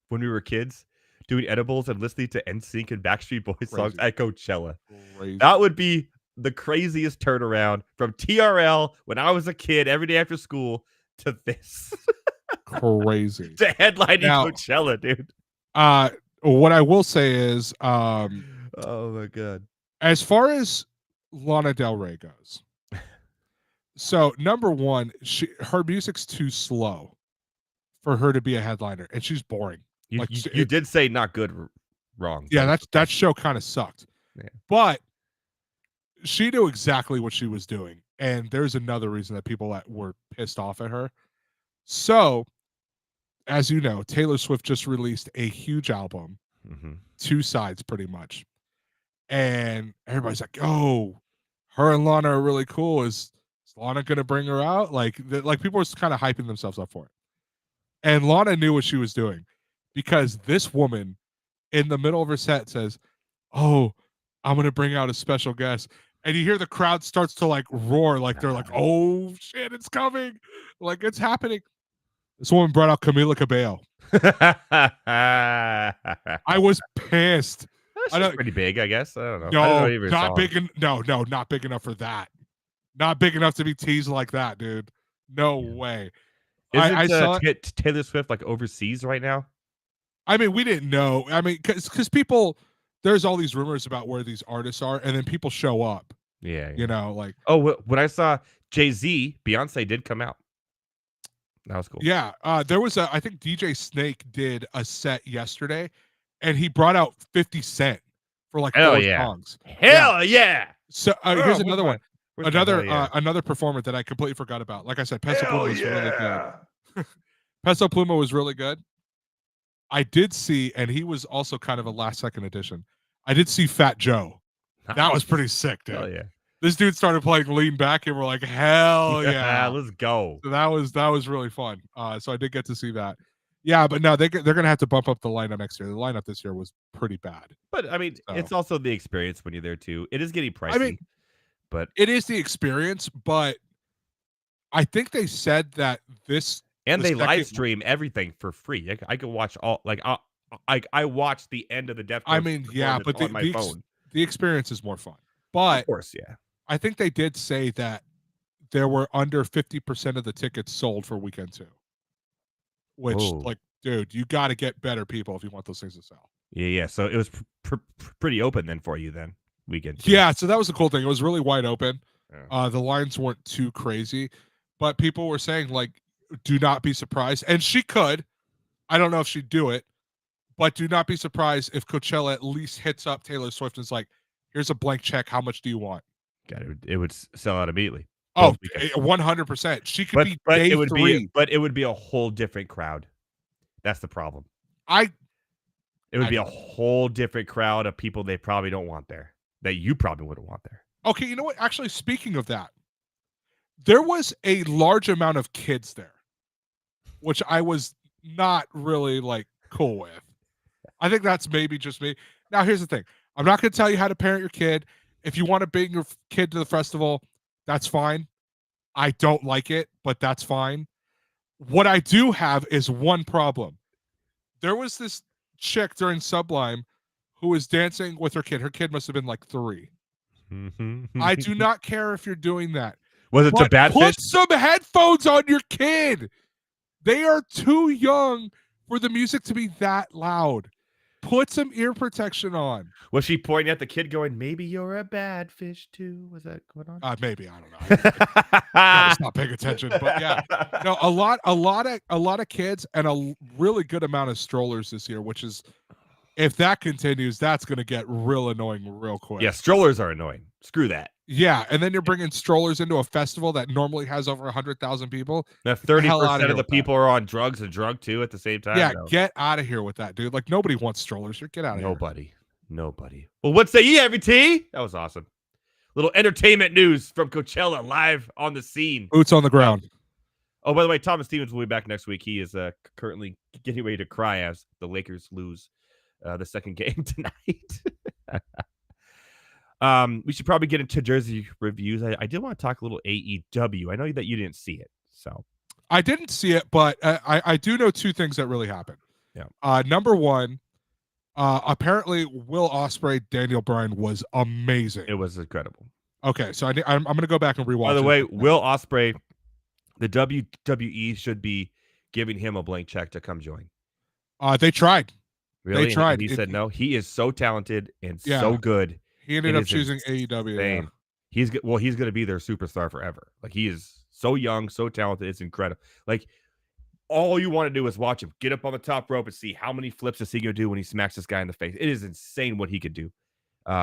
when we were kids, doing edibles and listening to NSYNC and Backstreet Boys songs at Coachella. Crazy. That would be the craziest turnaround from TRL when I was a kid every day after school to this. Crazy. To headlining Coachella, dude. What I will say is, oh my god, as far as Lana Del Rey goes, so number one, her music's too slow for her to be a headliner, and she's boring. You did say not good, wrong. Yeah, that show kind of sucked. Yeah. But she knew exactly what she was doing, and there's another reason that people were pissed off at her. So, as you know, Taylor Swift just released a huge album, 2 sides pretty much. And everybody's like, oh, her and Lana are really cool. Is Lana going to bring her out? Like people were kind of hyping themselves up for it. And Lana knew what she was doing, because this woman in the middle of her set says, oh, I'm going to bring out a special guest. And you hear the crowd starts to like roar, like they're like, oh shit, it's coming. Like it's happening. This woman brought out Camila Cabello. I was pissed. She's pretty big, I guess. I don't know. No, not big. No, not big enough for that. Not big enough to be teased like that, dude. No way. Isn't Taylor Swift like overseas right now? I mean, we didn't know. I mean, because people, there's all these rumors about where these artists are, and then people show up. Yeah. You know, like. Oh, when I saw Jay-Z, Beyonce did come out. That was cool. Yeah. There was I think DJ Snake did a set yesterday, and he brought out 50 Cent for like 4 songs. Hell yeah. So here's another one. Another performer that I completely forgot about. Like I said, Peso Pluma was really good. Peso Pluma was really good. I did see, and he was also kind of a last-second addition. I did see Fat Joe. That was pretty sick, dude. Hell yeah. This dude started playing Lean Back, and we're like, hell yeah. Let's go. So that was really fun. So I did get to see that. Yeah, but no, they're gonna have to bump up the lineup next year. The lineup this year was pretty bad. But I mean, So, it's also the experience when you're there too. It is getting I mean, pricey, but it is the experience, but I think they said that and the they live second. stream everything for free. I could watch all I watched the end of the I Deftones mean, yeah, performance but on my phone. the experience is more fun. Of But course, yeah. I think they did say that there were under 50% of the tickets sold for weekend 2. Which, Whoa. like, dude, you got to get better people if you want those things to sell. Yeah. So it was pretty open then for you then weekend 2. Yeah, so that was the cool thing. It was really wide open. Yeah. The lines weren't too crazy, but people were saying, like, do not be surprised. And she could. I don't know if she'd do it, but do not be surprised if Coachella at least hits up Taylor Swift and is like, here's a blank check. How much do you want? God, it would sell out immediately. Oh, Both weekends. 100%. She could But be but day it would 3. be a whole different crowd. That's the problem. I It would be a don't know. whole different crowd of people they probably don't want there. That you probably wouldn't want there. Okay, you know what? Actually, speaking of that, there was a large amount of kids there, which I was not really, like, cool with. I think that's maybe just me. Now, here's the thing. I'm not going to tell you how to parent your kid. If you want to bring your kid to the festival, that's fine. I don't like it, but that's fine. What I do have is one problem. There was this chick during Sublime who was dancing with her kid. Her kid must have been like 3. I do not care if you're doing that. Was it to But Badfish? put some headphones on your kid. They are too young for the music to be that loud. Put some ear protection on. Was she pointing at the kid going, maybe you're a bad fish too? Was that going on? Maybe, I don't know. I was not paying attention, but yeah. No, a lot of kids and a really good amount of strollers this year, which is, if that continues, that's going to get real annoying real quick. Yeah, strollers are annoying. Screw that. Yeah, and then you're bringing strollers into a festival that normally has over 100,000 people. Now, Get the hell outta 30% here of the with that. people are on drugs and drunk too at the same time. Yeah, No. get out of here with that, dude. Like, nobody wants strollers. Get out of here. Nobody. Well, what say ye, every T? That was awesome. Little entertainment news from Coachella live on the scene. Boots on the ground. Oh, by the way, Thomas Stevens will be back next week. He is currently getting ready to cry as the Lakers lose the second game tonight. We should probably get into Jersey reviews. I did want to talk a little AEW. I know that you didn't see it, so I didn't see it, but I do know 2 things that really happened. Yeah. Number 1, apparently Will Ospreay, Daniel Bryan was amazing. It was incredible. Okay, so I'm going to go back and rewatch. By the way, Will Ospreay, the WWE should be giving him a blank check to come join. They tried. Really? They tried. And he said no. He is so talented and Yeah. so good. He ended up choosing AEW. Yeah. He's going to be their superstar forever. Like, he is so young, so talented. It's incredible. Like, all you want to do is watch him get up on the top rope and see how many flips is he going to do when he smacks this guy in the face. It is insane what he could do.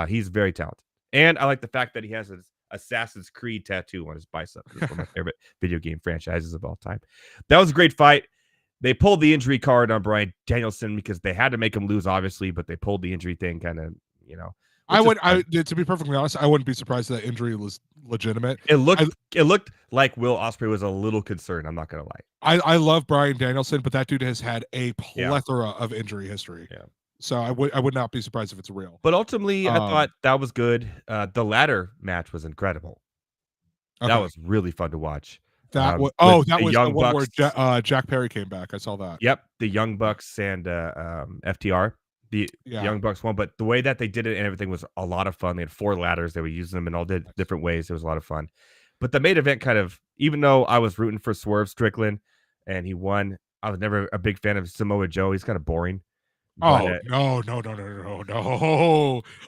He's very talented. And I like the fact that he has his Assassin's Creed tattoo on his bicep. It's one of my favorite video game franchises of all time. That was a great fight. They pulled the injury card on Bryan Danielson because they had to make him lose, obviously, but they pulled the injury thing kind of, to be perfectly honest, I wouldn't be surprised that injury was legitimate. It looked like Will Ospreay was a little concerned. I'm not gonna lie. I love Bryan Danielson, but that dude has had a plethora of injury history. Yeah. So I would not be surprised if it's real. But ultimately, I thought that was good. The ladder match was incredible. Okay. That was really fun to watch. That was the one where Jack Perry came back. I saw that. Yep, the Young Bucks and FTR. The Young Bucks won, but the way that they did it and everything was a lot of fun. They had 4 ladders. They were using them in all different ways. It was a lot of fun. But the main event kind of, even though I was rooting for Swerve Strickland and he won, I was never a big fan of Samoa Joe. He's kind of boring. But, no.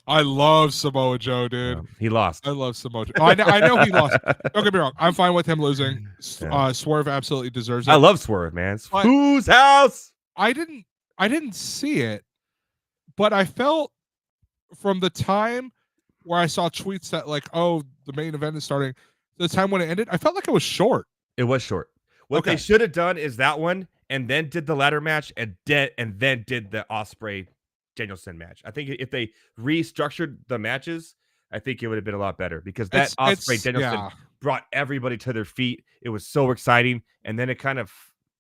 I love Samoa Joe, dude. He lost. I love Samoa Joe. I know he lost. Don't get me wrong. I'm fine with him losing. Swerve absolutely deserves it. I love Swerve, man. Whose house? I didn't see it, but I felt from the time where I saw tweets that like, oh, the main event is starting, the time when it ended, I felt like it was short. It was short. What they should have done is that one and then did the ladder match and then did the Ospreay Danielson match. I think if they restructured the matches, I think it would have been a lot better because that Ospreay Danielson brought everybody to their feet. It was so exciting. And then it kind of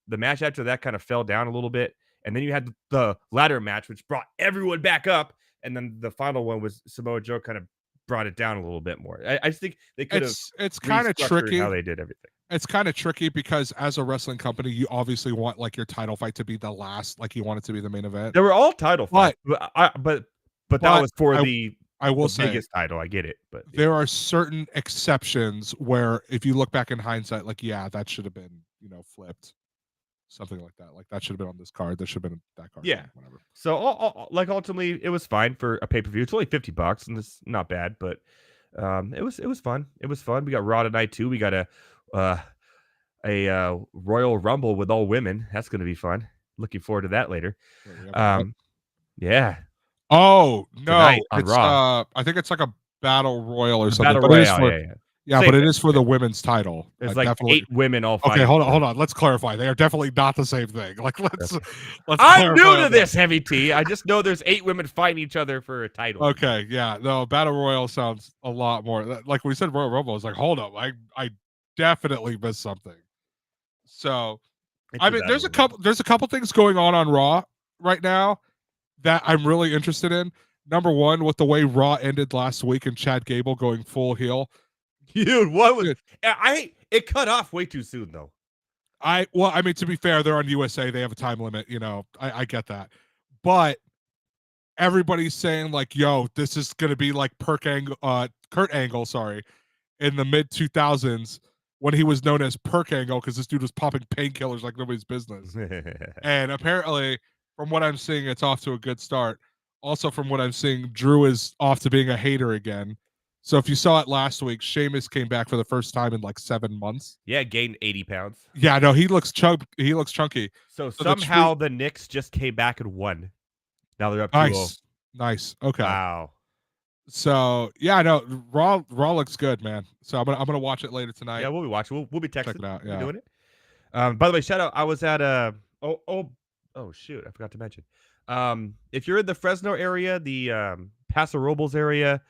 the match after that kind of fell down a little bit, and then you had the ladder match, which brought everyone back up, and then the final one was Samoa Joe kind of brought it down a little bit more. I just think they could have it's kind of tricky how they did everything. It's kind of tricky because as a wrestling company, you obviously want like your title fight to be the last, like you want it to be the main event. They were all title fights, but that was for I will the say biggest title. I get it, but there are certain exceptions where if you look back in hindsight, like, yeah, that should have been, flipped. Something like that. Like that should have been on this card. That should have been that card. Yeah. Whatever. So like ultimately it was fine for a pay-per-view. It's only $50 and it's not bad, but it was fun. It was fun. We got Raw tonight too. We got a Royal Rumble with all women. That's going to be fun. Looking forward to that later. Yeah. Oh no, on it's Raw. I think it's like a battle royal or something. Battle Royale, yeah, but it is for the women's title. There's like 8 women all fighting. Okay, hold on. Let's clarify. They are definitely not the same thing. Like let's I'm new to this, Heavy T. I just know there's 8 women fighting each other for a title. Okay, yeah. No, Battle Royal sounds a lot more like when we said Royal Rumble. It's like, hold up, I definitely missed something. So I mean, there's a couple things going on Raw right now that I'm really interested in. Number one, with the way Raw ended last week and Chad Gable going full heel. Dude, what was it cut off way too soon though. I mean, to be fair, they're on USA, they have a time limit, I get that. But everybody's saying like, yo, this is gonna be like Kurt Angle, in the mid 2000s when he was known as Perk Angle because this dude was popping painkillers like nobody's business. And apparently, from what I'm seeing, it's off to a good start. Also, from what I'm seeing, Drew is off to being a hater again. So if you saw it last week, Sheamus came back for the first time in like 7 months. Yeah, gained 80 pounds. Yeah, no, he looks chunky. So somehow the Knicks just came back and won. Now they're up 2-0. Nice. Okay. Wow. So yeah, no, Raw looks good, man. So I'm gonna watch it later tonight. Yeah, we'll be watching. We'll be texting. Check it out. Yeah, doing it. By the way, shout out. I was at oh shoot, I forgot to mention. If you're in the Fresno area, the Paso Robles area,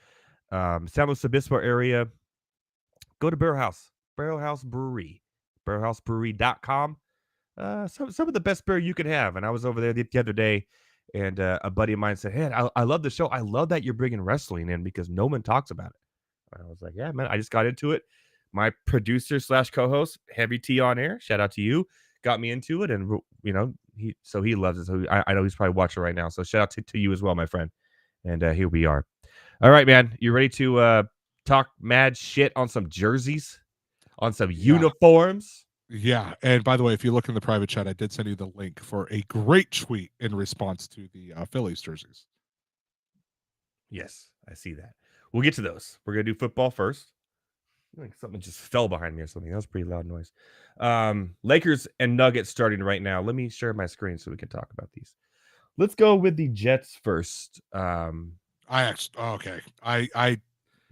San Luis Obispo area, go to Barrel House Brewery, barrelhousebrewery.com. Some of the best beer you can have. And I was over there the other day, and a buddy of mine said, hey, I love the show. I love that you're bringing wrestling in because no one talks about it. And I was like, yeah, man, I just got into it. My producer / co-host, Heavy T on air, shout out to you, got me into it. And, he loves it. So I know he's probably watching right now. So shout out to you as well, my friend. And here we are. All right, man. You ready to talk mad shit on some jerseys, on some uniforms? Yeah. And by the way, if you look in the private chat, I did send you the link for a great tweet in response to the Phillies jerseys. Yes, I see that. We'll get to those. We're going to do football first. I think something just fell behind me or something. That was a pretty loud noise. Lakers and Nuggets starting right now. Let me share my screen so we can talk about these. Let's go with the Jets first. Okay.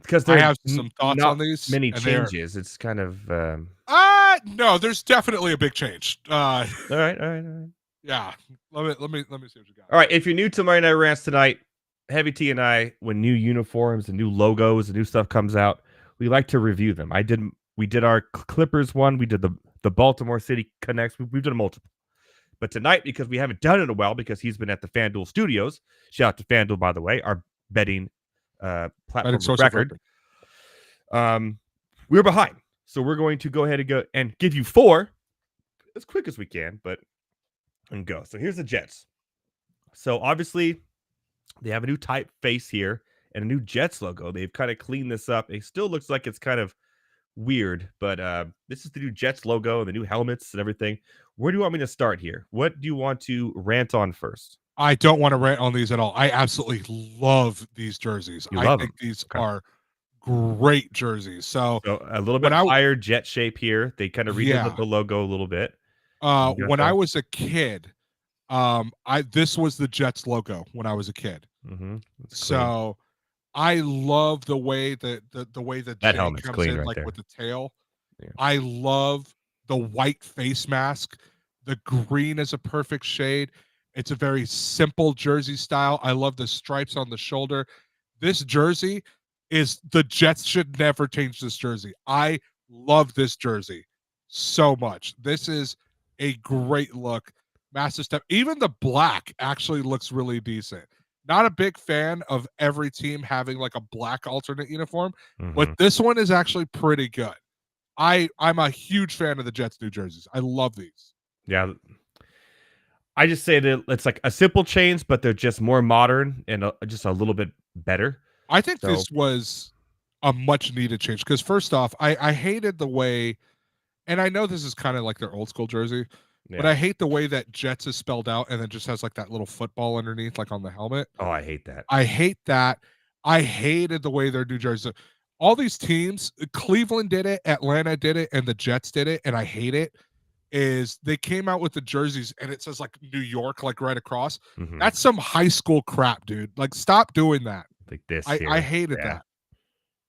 Because I have some thoughts on these. Many changes. It's kind of no, there's definitely a big change. All right. Yeah. Let me see what you got. All right. If you're new to my Night Rants tonight, Heavy T and I, when new uniforms and new logos and new stuff comes out, we like to review them. We did our Clippers one. We did the Baltimore City Connects. We've done multiple. But tonight, because we haven't done it in a while, because he's been at the FanDuel Studios. Shout out to FanDuel, by the way, our betting platform record. We're behind. So we're going to go ahead and go and give you 4 as quick as we can, and go. So here's the Jets. So obviously, they have a new typeface here and a new Jets logo. They've kind of cleaned this up. It still looks like it's kind of weird, but this is the new Jets logo, the new helmets and everything. Where do you want me to start here? What do you want to rant on first? I don't want to rant on these at all. I absolutely love these jerseys. I think these are great jerseys. So a little bit higher jet shape here. They kind of redid the logo a little bit. When I was a kid, this was the Jets logo when I was a kid. Mm-hmm. So I love the way that that helmet's comes clean in, right like there. with the tail. Yeah. I love the white face mask. The green is a perfect shade. It's a very simple jersey style. I love the stripes on the shoulder. This jersey the Jets should never change this jersey. I love this jersey so much. This is a great look. Massive step. Even the black actually looks really decent. Not a big fan of every team having like a black alternate uniform, but this one is actually pretty good. I'm a huge fan of the Jets New Jerseys. I love these. Yeah. I just say that it's like a simple change, but they're just more modern and just a little bit better. I think this was a much needed change because first off, I hated the way, and I know this is kind of like their old school jersey, but I hate the way that Jets is spelled out and then just has like that little football underneath, like on the helmet. Oh, I hate that. I hate that. I hated the way their New Jersey. All these teams, Cleveland did it, Atlanta did it, and the Jets did it, and I hate it. Is they came out with the jerseys and it says like New York, like right across. That's some high school crap, dude. Like, stop doing that. Like this. I hated that.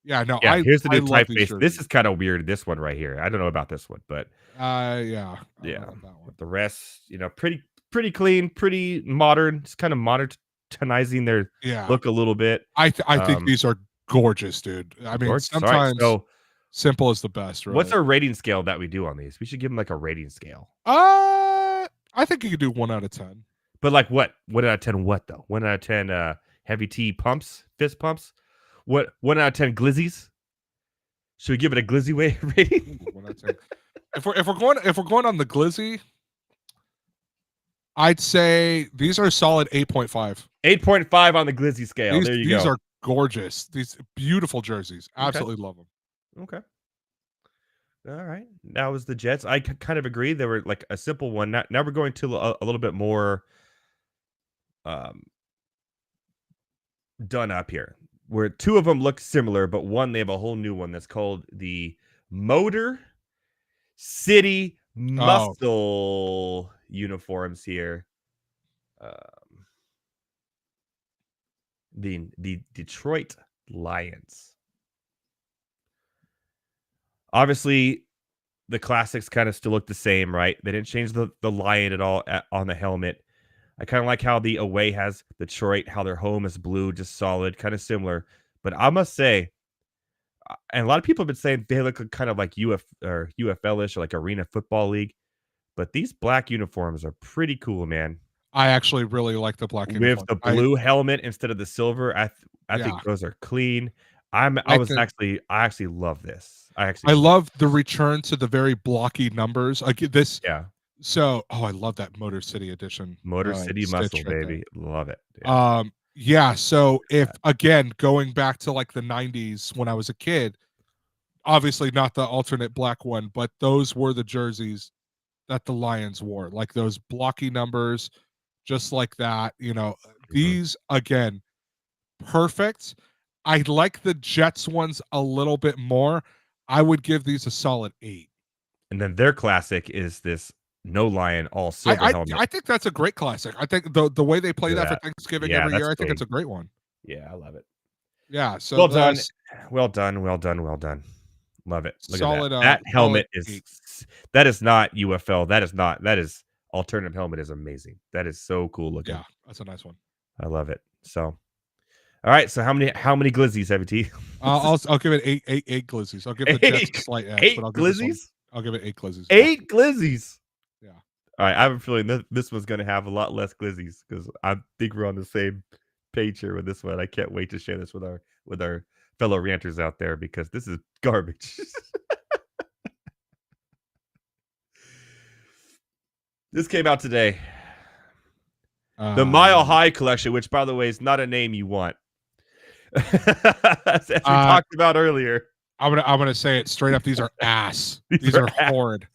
Yeah, no. Yeah, here's the new typeface. This is kind of weird. This one right here. I don't know about this one, but yeah. But the rest, pretty clean, pretty modern. It's kind of modernizing their look a little bit. I think these are gorgeous, dude. I mean, sometimes simple is the best. Really. What's our rating scale that we do on these? We should give them like a rating scale. I think you could do 1 out of 10. But like what? 1 out of 10 what though? 1 out of 10 heavy T pumps, fist pumps? What 1 out of 10 glizzies? Should we give it a glizzy rating? 1 out of 10. If we're going on the glizzy, I'd say these are a solid 8.5. 8.5 on the glizzy scale. There you go. These are gorgeous. These beautiful jerseys. Absolutely love them. Okay. All right. That was the Jets. I kind of agree. They were like a simple one. Now we're going to a little bit more done up here, where 2 of them look similar, but one, they have a whole new one that's called the Motor City Muscle uniforms here. The Detroit Lions. Obviously, the classics kind of still look the same, right? They didn't change the lion at all on the helmet. I kind of like how the away has Detroit, how their home is blue, just solid, kind of similar. But I must say, and a lot of people have been saying they look kind of like UFL-ish or like Arena Football League. But these black uniforms are pretty cool, man. I actually really like the black uniform. With the blue helmet instead of the silver. I think those are clean. I actually love this. I love the return to the very blocky numbers. Like this. Yeah. So, I love that Motor City edition. Motor City Muscle, baby. Love it. Yeah. So if again going back to like the 90s when I was a kid, obviously not the alternate black one, but those were the jerseys that the Lions wore. Like those blocky numbers, just like that. These again, perfect. I like the Jets ones a little bit more. I would give these a solid 8. And then their classic is this no lion, all silver helmet. I think that's a great classic. I think the way they play that for Thanksgiving every year, I think it's a great one. Yeah, I love it. Yeah. So well done. Love it. Look solid, at that. That helmet that is not UFL. That is alternative helmet is amazing. That is so cool looking. Yeah, that's a nice one. I love it. So all right, so how many glizzies have you, T? I'll give it eight glizzies. I'll give the Jets a slight edge. 8 glizzies? I'll give it 8 glizzies. 8 glizzies. Yeah. All right, I have a feeling this one's going to have a lot less glizzies because I think we're on the same page here with this one. I can't wait to share this with our fellow ranters out there because this is garbage. This came out today. The Mile High collection, which by the way is not a name you want. As we talked about earlier. I'm gonna say it straight up. These are ass. These are horrid.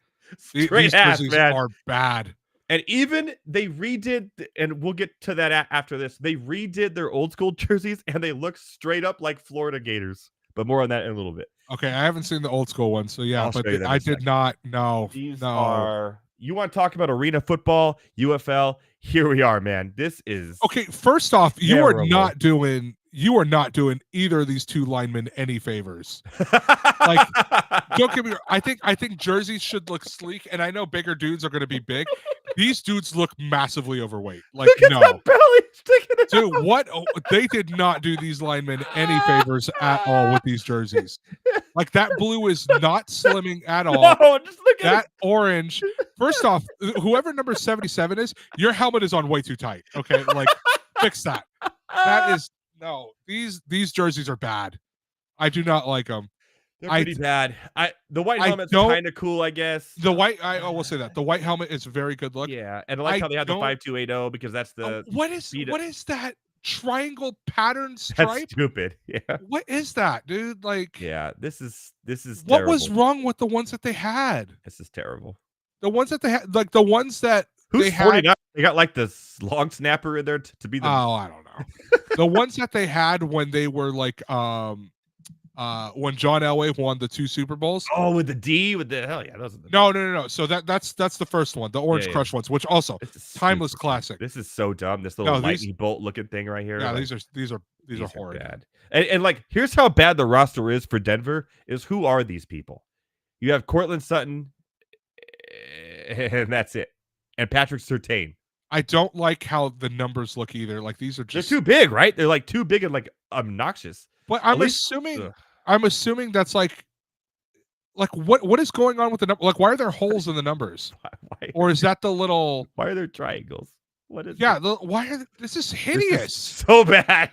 These jerseys are bad. And even they redid, and we'll get to that after this. They redid their old school jerseys, and they look straight up like Florida Gators. But more on that in a little bit. Okay, I haven't seen the old school one, so yeah. But I did not know. These are. You want to talk about arena football, UFL? Here we are, man. This is okay. First off, you are not doing either of these 2 linemen any favors. Like, don't get me wrong. I think jerseys should look sleek, and I know bigger dudes are going to be big. These dudes look massively overweight. Like, look at that belly sticking out. Dude, what? They did not do these linemen any favors at all with these jerseys. Like that blue is not slimming at all. No, just look at That orange. First off, whoever number 77 is, your helmet is on way too tight. Okay, like fix that. That is no. These jerseys are bad. I do not like them. They're pretty bad. The white I helmet's don't- kind of cool, I guess. The white, I will say that the white helmet is a very good look. Yeah, and I like how they have the don't- 5280 because that's the What is that triangle pattern stripe? that's stupid. Yeah, What is that, dude? Like, yeah. This is what terrible. was wrong with the ones that they had? This is terrible. The ones that they had, like the ones that Who's they 49? had. They got like this long snapper in there to be the. Oh, I don't know. The ones that they had when they were like, when John Elway won the 2 Super Bowls. Oh, with the D, with the hell yeah, those are the. No. So that's the first one, the Orange Yeah. Crush ones, which also This is timeless stupid. classic. This is so dumb. This little lightning bolt looking thing right here. Yeah, like, these are horrid. bad. And like, here's how bad the roster is for Denver. Is who are these people? You have Cortland Sutton, and that's it. And Patrick Surtain. I don't like how the numbers look either. Like these are just They're too big, right? They're like too big and like obnoxious. But At least- I'm assuming that's like what is going on with the number? Like, why are there holes in the numbers? Why, Or is that the little? why are there triangles? What is Yeah, this? why are this is This is hideous? so bad.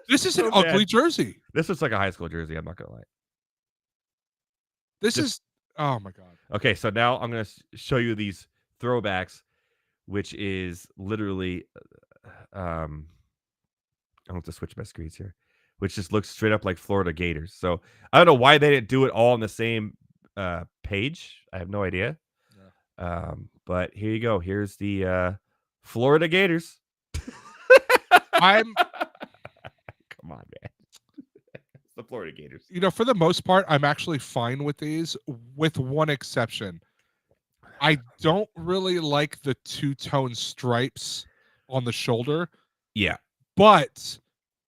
This is so an ugly bad. jersey. This looks like a high school jersey. I'm not gonna lie. This is oh my god. Okay, so now I'm gonna show you these throwbacks, which is literally, I have to switch my screens here, which just looks straight up like Florida Gators. So I don't know why they didn't do it all on the same page. I have no idea. Yeah. But here you go. Here's the Florida Gators. I'm Come on, man. It's the Florida Gators. for the most part, I'm actually fine with these, with one exception. I don't really like the two-tone stripes on the shoulder. Yeah. But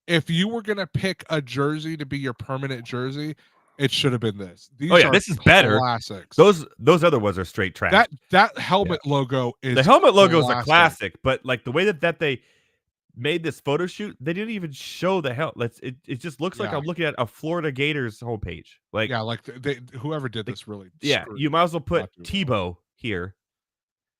if you were gonna pick a jersey to be your permanent jersey, it should have been this. These Oh yeah, are this is better. classics. Those other ones are straight trash. That helmet logo is The helmet logo is a classic. classic, but like the way that they made this photo shoot, they didn't even show the helmet. It just looks like Yeah. I'm looking at a Florida Gators homepage. Like Yeah, like whoever did this really. yeah, screwed you might as well put not too well. Tebow here.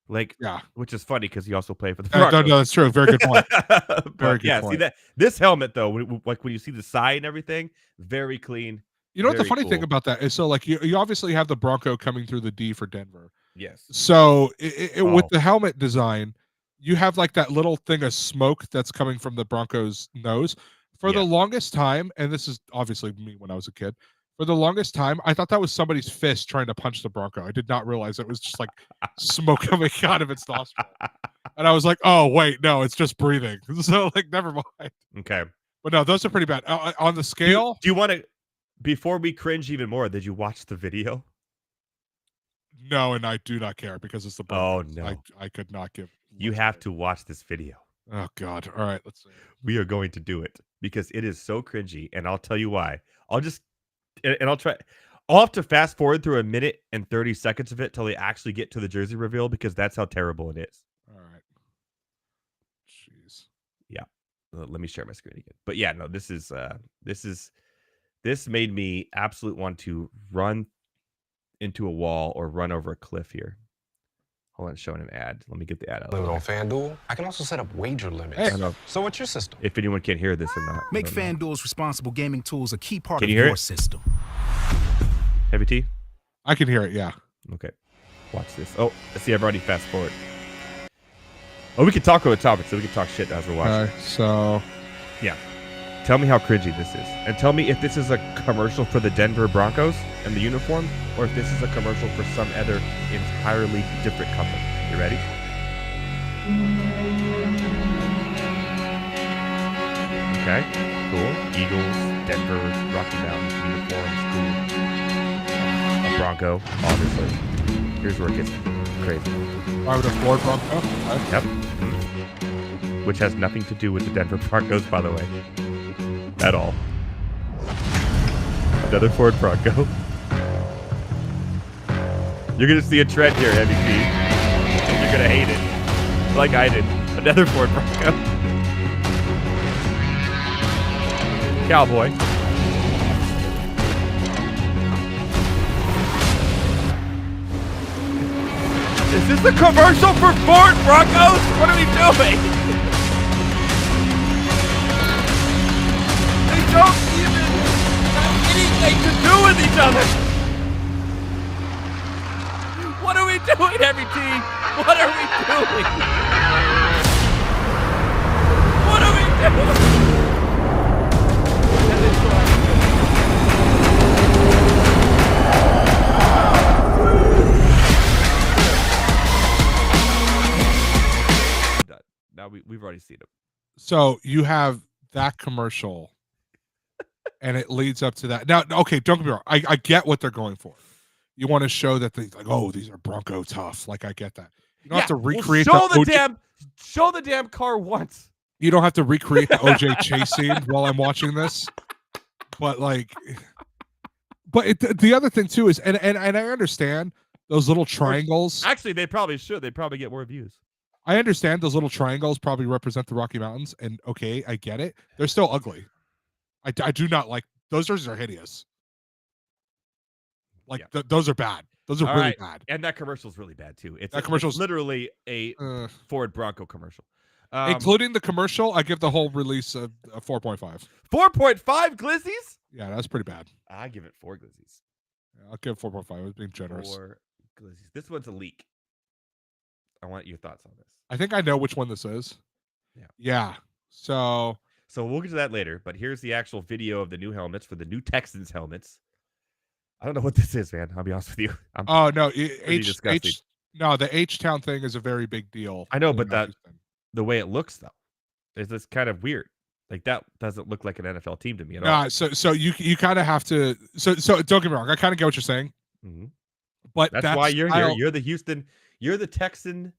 Like Yeah. which is funny because he also played for the No, Broncos. that's true. Very good point. But Very good yeah, see point. that this helmet though, when you see the side and everything, very clean. You know what the Very funny thing cool. about that is? So like you obviously have the Bronco coming through the D for Denver. Yes. So with Oh. the helmet design, you have like that little thing of smoke that's coming from the Bronco's nose. For Yeah. the longest time, and this is obviously me when I was a kid, for the longest time, I thought that was somebody's fist trying to punch the Bronco. I did not realize it was just like smoke coming out of its nostril. And I was like, oh, wait, no, it's just breathing. So like, never mind. Okay. But no, those are pretty bad. On the scale, Do you want to before we cringe even more, did you watch the video? no, and I do not care because it's the Oh Broncos. no. I could not give. You much have care. to watch this video. Oh God! All right, let's see. We are going to do it because it is so cringy, and I'll tell you why. I'll try. I'll have to fast forward through 1 minute and 30 seconds of it till they actually get to the jersey reveal because that's how terrible it is. All right. Jeez. Let me share my screen again. But yeah, no, this made me absolutely want to run into a wall or run over a cliff here. Hold on, it's showing an ad. Let me get the ad out. Limit on FanDuel. I can also set up wager limits. I don't know So what's your system? if anyone can hear this or not. I Make don't know. FanDuel's responsible gaming tools a key part Can of you hear your it? system. Heavy T? I can hear it. Yeah. Okay. Watch this. Oh, see, I've already fast forward. Oh, we can talk over the topic, so we can talk shit as we're watching. Okay. So Yeah. Tell me how cringy this is. And tell me if this is a commercial for the Denver Broncos and the uniform, or if this is a commercial for some other entirely different company. You ready? Okay. Cool. Eagles, Denver, Rocky Mountains, uniforms, cool. A Bronco, obviously. Here's where it gets crazy. why would a Ford Bronco? Okay. Yep. Which has nothing to do with the Denver Broncos, by the way. At all. Another Ford Bronco. You're going to see a trend here, Heavy T. You're going to hate it. Like I did. Another Ford Bronco. Cowboy. Is this a commercial for Ford Broncos? What are we doing? They don't even have anything to do with each other. What are we doing, Heavy T? What are we doing? What are we doing? And then done. Now we've already seen him. So you have that commercial, and it leads up to that. Now, okay, don't get me wrong. I get what they're going for. You want to show that they like, oh, these are Bronco tough. Like I get that. You don't have to recreate show the damn car once. You don't have to recreate the OJ chase scene while I'm watching this. But like, the other thing too is, and I understand those little triangles. Actually, they probably should. They'd probably get more views. I understand those little triangles probably represent the Rocky Mountains, and okay, I get it. They're still ugly. I do not like those. Those are hideous. Like those are bad. Those are really bad. And that commercial is really bad too. It's literally a Ford Bronco commercial. Including the commercial, I give the whole release a 4.5. 4.5 glizzies? Yeah, that's pretty bad. I give it 4 glizzies. Yeah, I'll give it 4.5. I was being generous. 4 glizzies. This one's a leak. I want your thoughts on this. I think I know which one this is. Yeah. So we'll get to that later, but here's the actual video of the new helmets for the new Texans helmets. I don't know what this is, man. I'll be honest with you. No, the H-Town thing is a very big deal. I know, but the way it looks though is this kind of weird. Like that doesn't look like an NFL team to me at all. So you kind of have to. So don't get me wrong. I kind of get what you're saying. Mm-hmm. But that's why you're here. You're the Houston. You're the Texan.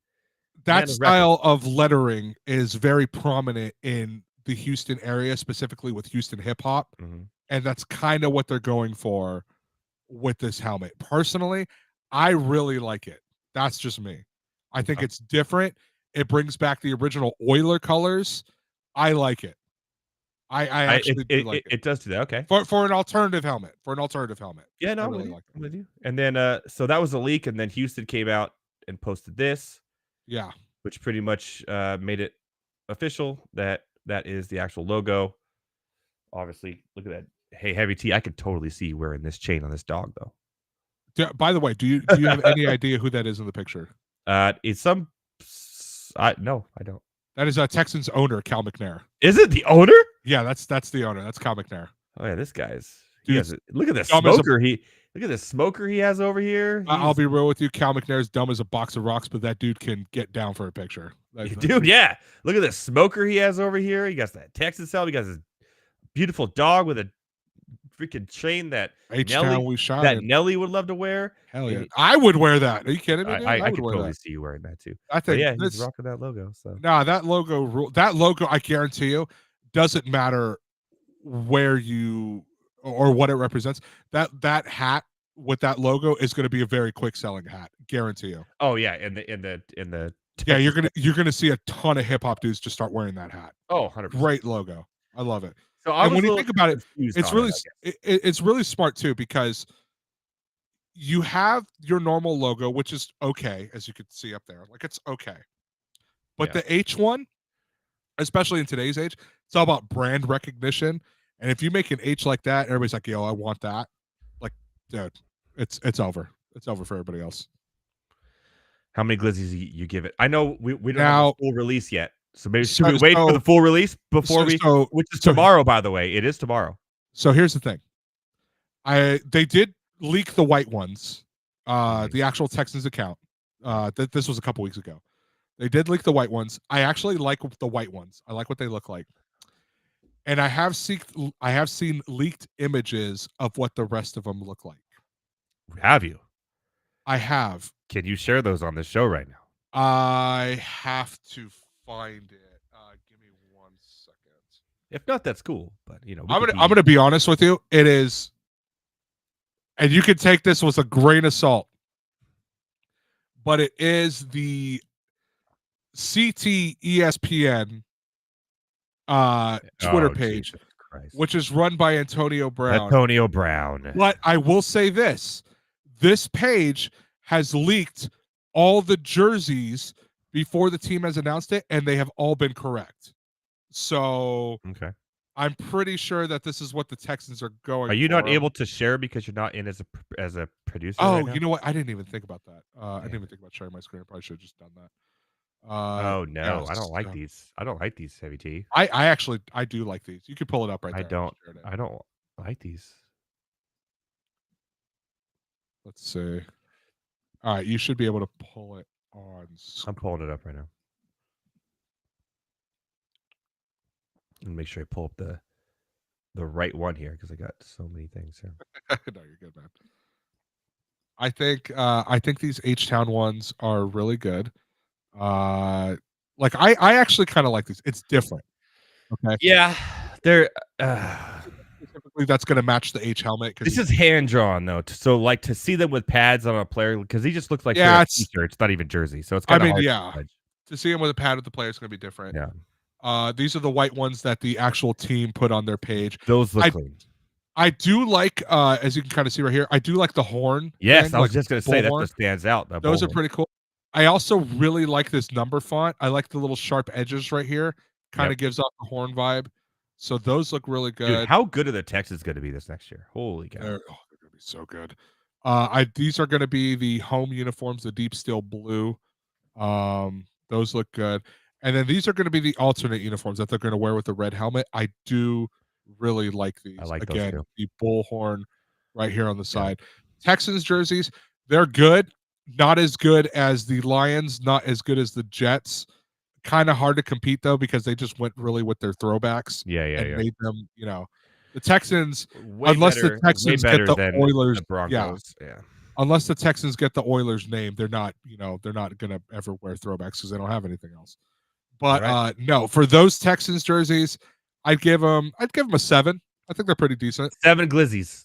That style of lettering is very prominent in the Houston area, specifically with Houston hip hop, and that's kind of what they're going for with this helmet. Personally, I really like it. That's just me. I think it's different. It brings back the original Oiler colors. I like it. I actually do like it. It does do that. Okay. For an alternative helmet. Yeah, no, I'm with you. And then so that was a leak, and then Houston came out and posted this. Yeah. Which pretty much made it official that is the actual logo. Obviously, look at that. Hey, Heavy T, I could totally see you wearing this chain on this dog, though. By the way, do you have any idea who that is in the picture? It's some. No, I don't. That is Texans owner Cal McNair. Is it the owner? Yeah, that's the owner. That's Cal McNair. Oh yeah, this guy's. Look at this smoker. Look at this smoker he has over here. I'll be real with you. Cal McNair's dumb as a box of rocks, but that dude can get down for a picture. Dude, yeah. Look at this smoker he has over here. He got that Texas helmet. He got this beautiful dog with a freaking chain that Nelly would love to wear. Hell yeah. I would wear that. Are you kidding me? I could totally see you wearing that too. I think he's rocking that logo. So that logo, I guarantee you, doesn't matter where you or what it represents. That hat with that logo is going to be a very quick selling hat, guarantee you. Oh yeah, in the yeah, you're gonna see a ton of hip hop dudes just start wearing that hat. Oh, 100%. Great logo. I love it. So and when you think about it, it's really smart too, because you have your normal logo, which is okay, as you can see up there. Like it's okay. But the H1, especially in today's age, it's all about brand recognition. And if you make an H like that, everybody's like, yo, I want that. Like, dude, it's over. It's over for everybody else. How many glizzies you give it? I know we don't have a full release yet. So maybe should we wait for the full release before which is tomorrow, by the way. It is tomorrow. So here's the thing. They did leak the white ones, the actual Texans account. This was a couple weeks ago. They did leak the white ones. I actually like the white ones. I like what they look like. And I have seen leaked images of what the rest of them look like. Have you? I have. Can you share those on this show right now? I have to find it. Give me 1 second. If not, that's cool. But I'm gonna be honest with you. It is, and you can take this with a grain of salt, but it is the CT ESPN Twitter page, which is run by Antonio Brown. But I will say this page has leaked all the jerseys before the team has announced it, and they have all been correct. So Okay. I'm pretty sure that this is what the Texans are going. Are you not for. able to share because you're not in as a producer? Oh, right now? you know what? I didn't even think about that. I Damn didn't even it. think about sharing my screen. I probably should have just done that. Oh no, I Yes. don't like these. I don't like these heavy tea. I actually do like these. You could pull it up right I there. don't. Shared it. I don't like these. Let's see. All right, you should be able to pull it on. I'm pulling it up right now. And make sure I pull up the right one here because I got so many things here. No, you're good, man. I think these H-Town ones are really good. Like I actually kind of like these. It's different. Okay. Yeah, they're. Specifically, that's going to match the H helmet. This is hand drawn though, so like to see them with pads on a player because he just looks like Yeah, a t-shirt. It's not even jersey, so it's I kind of mean, hard. yeah, to judge. to see him with a pad with the player is going to be different. Yeah, These are the white ones that the actual team put on their page. those look clean. I do like, as you can kind of see right here, I do like the horn. Yes, thing, I was like just going to say that bullhorn. just stands out. Those are pretty cool. I also really like this number font. I like the little sharp edges right here. Kind of gives off the horn vibe. So those look really good. Dude, how good are the Texans going to be this next year? Holy cow! They're going to be so good. These are going to be the home uniforms, the deep steel blue. Those look good. And then these are going to be the alternate uniforms that they're going to wear with the red helmet. I do really like these. I like Again, those too. the bullhorn right here on the side. Texans jerseys, they're good. Not as good as the Lions, not as good as the Jets. Kind of hard to compete though because they just went really with their throwbacks and made them, the Texans unless the Texans get the Oilers, the Broncos. Yeah. Unless the Texans get the Oilers name, they're not going to ever wear throwbacks because they don't have anything else. But no, for those Texans jerseys, I'd give them a 7. I think they're pretty decent. 7 glizzies.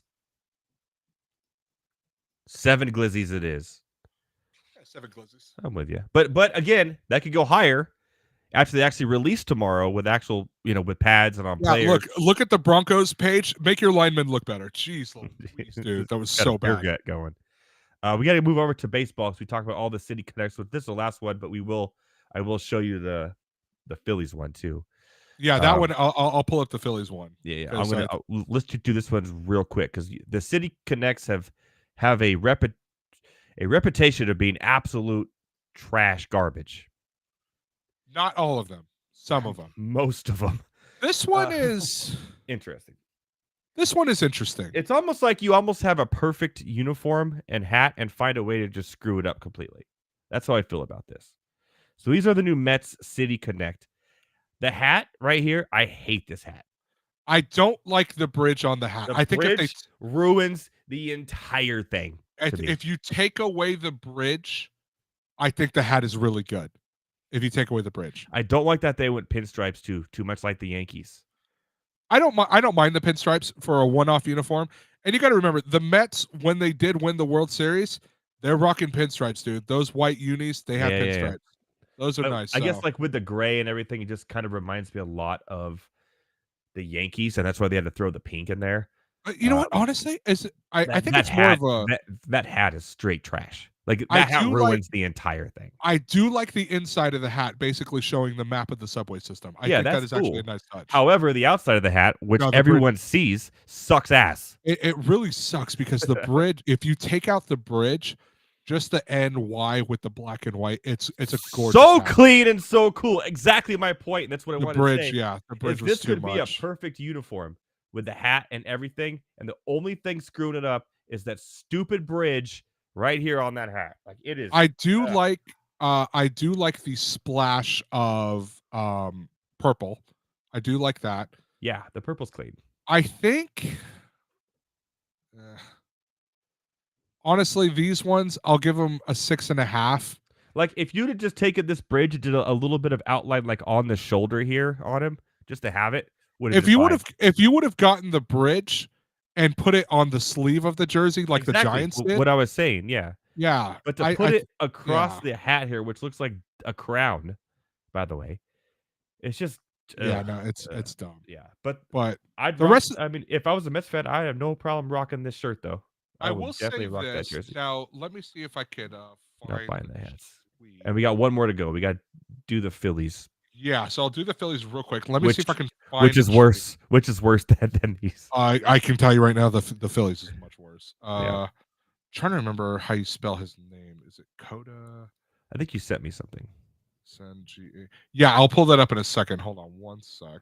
7 glizzies it is. Yeah, 7 glizzies. I'm with you. But again, that could go higher after they actually release tomorrow with actual, with pads and on players. Look at the Broncos page. Make your linemen look better. Jeez, Louise, dude, that was so bad. Get going. We got to move over to baseball because we talked about all the city connects. With this is the last one, but I will show you the Phillies one too. Yeah, that one. I'll pull up the Phillies one. Yeah. I'm gonna let's do this one real quick because the city connects have a reputation of being absolute trash garbage. Not all of them. Some of them. Most of them. This one is interesting. This one is interesting. It's almost like you almost have a perfect uniform and hat and find a way to just screw it up completely. That's how I feel about this. So these are the new Mets City Connect. The hat right here, I hate this hat. I don't like the bridge on the hat. I think if they ruins the entire thing. If you take away the bridge, I think the hat is really good. If you take away the bridge, I don't like that they went pinstripes too much like the Yankees. I don't mind the pinstripes for a one-off uniform. And you got to remember, the Mets, when they did win the World Series, they're rocking pinstripes, dude. Those white unis, they have pinstripes. Yeah. Those are nice. I guess like with the gray and everything, it just kind of reminds me a lot of the Yankees, and that's why they had to throw the pink in there. You know what? Honestly, I think it's hat, more of a that hat is straight trash. Like that hat ruins the entire thing. I do like the inside of the hat, basically showing the map of the subway system. I think that is actually a nice touch. However, the outside of the hat, which everyone sees, sucks ass. It really sucks because the bridge. If you take out the bridge, just the NY with the black and white, it's a gorgeous. So hat. Clean and so cool. Exactly my point. And that's what I wanted to say. Yeah, the bridge was this too could much. Be a perfect uniform with the hat and everything, and the only thing screwing it up is that stupid bridge right here on that hat. Like it is. I do like the splash of purple. I do like that. Yeah, the purple's clean. I think honestly, these ones I'll give them a 6.5. Like if you'd have just taken this bridge and did a little bit of outline like on the shoulder here on him, just to have it. If you would have gotten the bridge and put it on the sleeve of the jersey like the Giants did. What I was saying, yeah. Yeah. But to put it across the hat here, which looks like a crown, by the way, it's just it's dumb. Yeah. But I mean, if I was a Mets fan, I have no problem rocking this shirt though. I will definitely say rock this. that jersey. Now, let me see if I could Not buying the hats. tweet. And we got one more to go. We got to do the Phillies. Yeah, so I'll do the Phillies real quick. Let me see if I can find which is the worse. Which is worse than these. I can tell you right now the Phillies is much worse. Yeah. Trying to remember how you spell his name. Is it Coda? I think you sent me something. Yeah, I'll pull that up in a second. Hold on one sec.